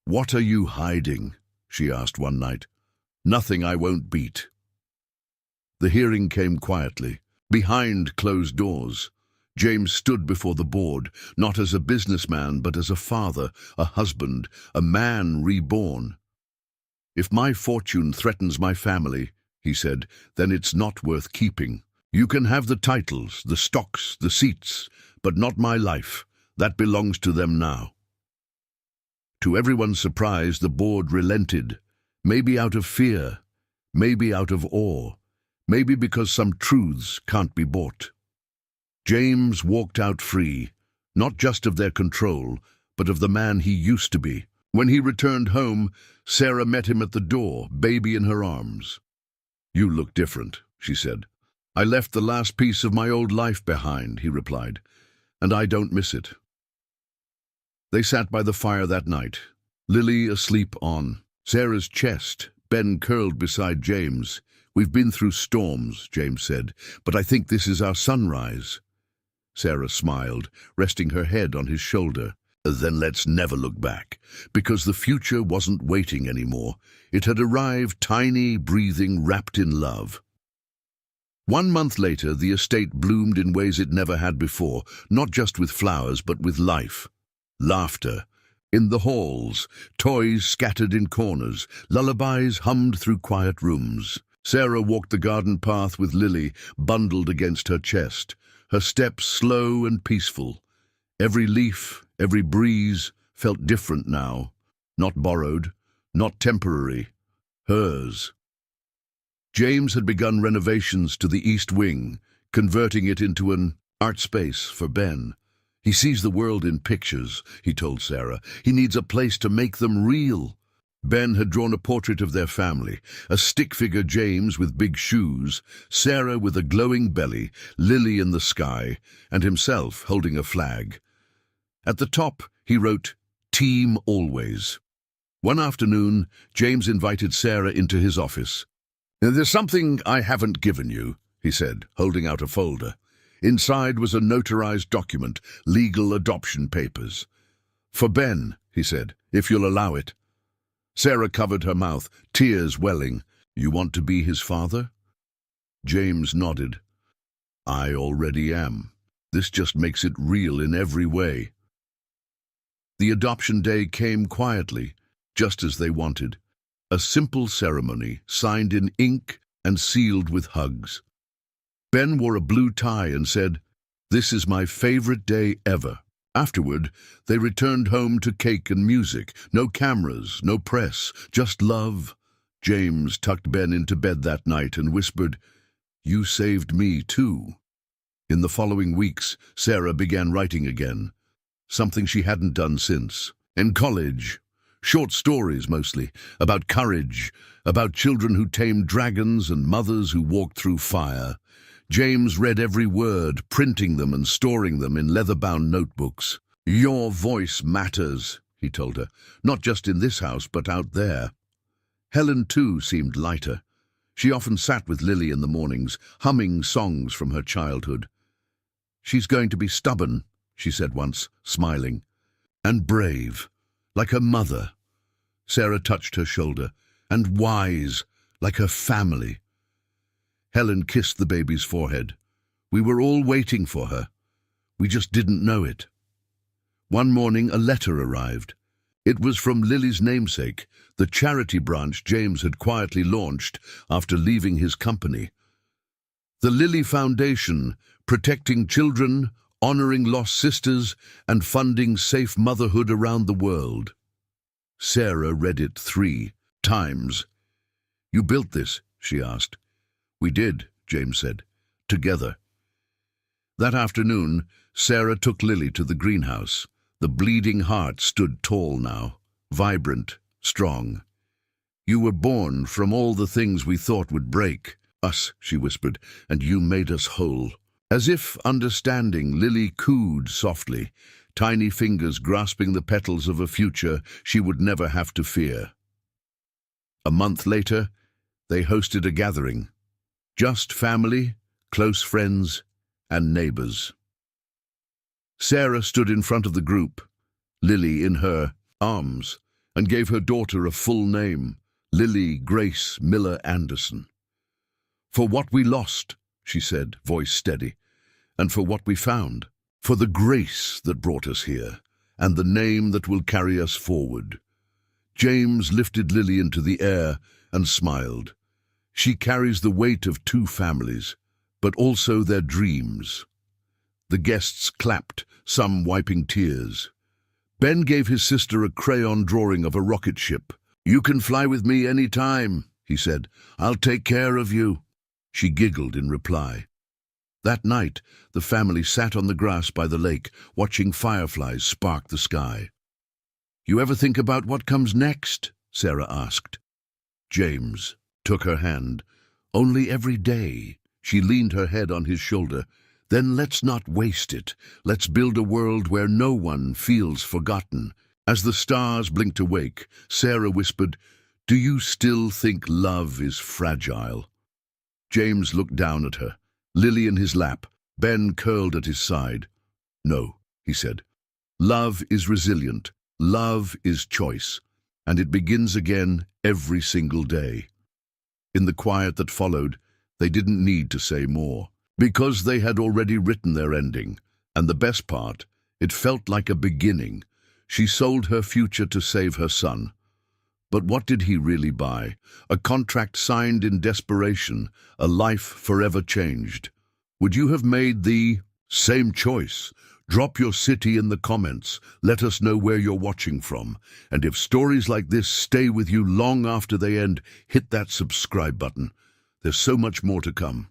"What are you hiding?" she asked one night. "Nothing I won't beat." The hearing came quietly, behind closed doors. James stood before the board, not as a businessman, but as a father, a husband, a man reborn. "If my fortune threatens my family," he said, "then it's not worth keeping. You can have the titles, the stocks, the seats, but not my life. That belongs to them now." To everyone's surprise, the board relented, maybe out of fear, maybe out of awe, maybe because some truths can't be bought. James walked out free, not just of their control, but of the man he used to be. When he returned home, Sarah met him at the door, baby in her arms. "You look different," she said. "I left the last piece of my old life behind," he replied, "and I don't miss it." They sat by the fire that night, Lily asleep on Sarah's chest, Ben curled beside James. "We've been through storms," James said, "but I think this is our sunrise." Sarah smiled, resting her head on his shoulder. "Then let's never look back, because the future wasn't waiting anymore. It had arrived, tiny, breathing, wrapped in love." 1 month later, the estate bloomed in ways it never had before, not just with flowers, but with life. Laughter in the halls, toys scattered in corners, lullabies hummed through quiet rooms. Sarah walked the garden path with Lily bundled against her chest, her steps slow and peaceful. Every leaf, every breeze felt different now, not borrowed, not temporary, hers. James had begun renovations to the East Wing, converting it into an art space for Ben. "He sees the world in pictures," he told Sarah. "He needs a place to make them real." Ben had drawn a portrait of their family, a stick figure James with big shoes, Sarah with a glowing belly, Lily in the sky, and himself holding a flag. At the top, he wrote, "Team Always." One afternoon, James invited Sarah into his office. "There's something I haven't given you," he said, holding out a folder. Inside was a notarized document, legal adoption papers. "For Ben," he said, "if you'll allow it." Sarah covered her mouth, tears welling. "You want to be his father?" James nodded. "I already am. This just makes it real in every way." The adoption day came quietly, just as they wanted. A simple ceremony, signed in ink and sealed with hugs. Ben wore a blue tie and said, "This is my favorite day ever." Afterward, they returned home to cake and music. No cameras, no press, just love. James tucked Ben into bed that night and whispered, "You saved me too." In the following weeks, Sarah began writing again, something she hadn't done since. In college, short stories mostly, about courage, about children who tamed dragons and mothers who walked through fire. James read every word, printing them and storing them in leather-bound notebooks. "Your voice matters," he told her, "not just in this house, but out there." Helen, too, seemed lighter. She often sat with Lily in the mornings, humming songs from her childhood. "She's going to be stubborn," she said once, smiling. "And brave, like her mother." Sarah touched her shoulder. "And wise, like her family." Helen kissed the baby's forehead. "We were all waiting for her. We just didn't know it." One morning, a letter arrived. It was from Lily's namesake, the charity branch James had quietly launched after leaving his company. The Lily Foundation, protecting children, honoring lost sisters, and funding safe motherhood around the world. Sarah read it 3 times. "You built this?" she asked. "We did," James said. "Together." That afternoon, Sarah took Lily to the greenhouse. The bleeding heart stood tall now, vibrant, strong. "You were born from all the things we thought would break us," she whispered, "and you made us whole." As if understanding, Lily cooed softly, tiny fingers grasping the petals of a future she would never have to fear. A month later, they hosted a gathering. Just family, close friends, and neighbors. Sarah stood in front of the group, Lily in her arms, and gave her daughter a full name, Lily Grace Miller Anderson. "For what we lost," she said, voice steady, "and for what we found, for the grace that brought us here, and the name that will carry us forward." James lifted Lily into the air and smiled. "She carries the weight of 2 families, but also their dreams." The guests clapped, some wiping tears. Ben gave his sister a crayon drawing of a rocket ship. "You can fly with me any time," he said. "I'll take care of you." She giggled in reply. That night, the family sat on the grass by the lake, watching fireflies spark the sky. You ever think about what comes next? Sarah asked. James took her hand. Only every day. She leaned her head on his shoulder. Then let's not waste it. Let's build a world where no one feels forgotten. As the stars blinked awake, Sarah whispered, "Do you still think love is fragile?" James looked down at her, Lily in his lap, Ben curled at his side. "No," he said. "Love is resilient. Love is choice. And it begins again every single day." In the quiet that followed, they didn't need to say more, because they had already written their ending. And the best part, it felt like a beginning. She sold her future to save her son. But what did he really buy? A contract signed in desperation, a life forever changed. Would you have made the same choice? Drop your city in the comments. Let us know where you're watching from. And if stories like this stay with you long after they end, hit that subscribe button. There's so much more to come.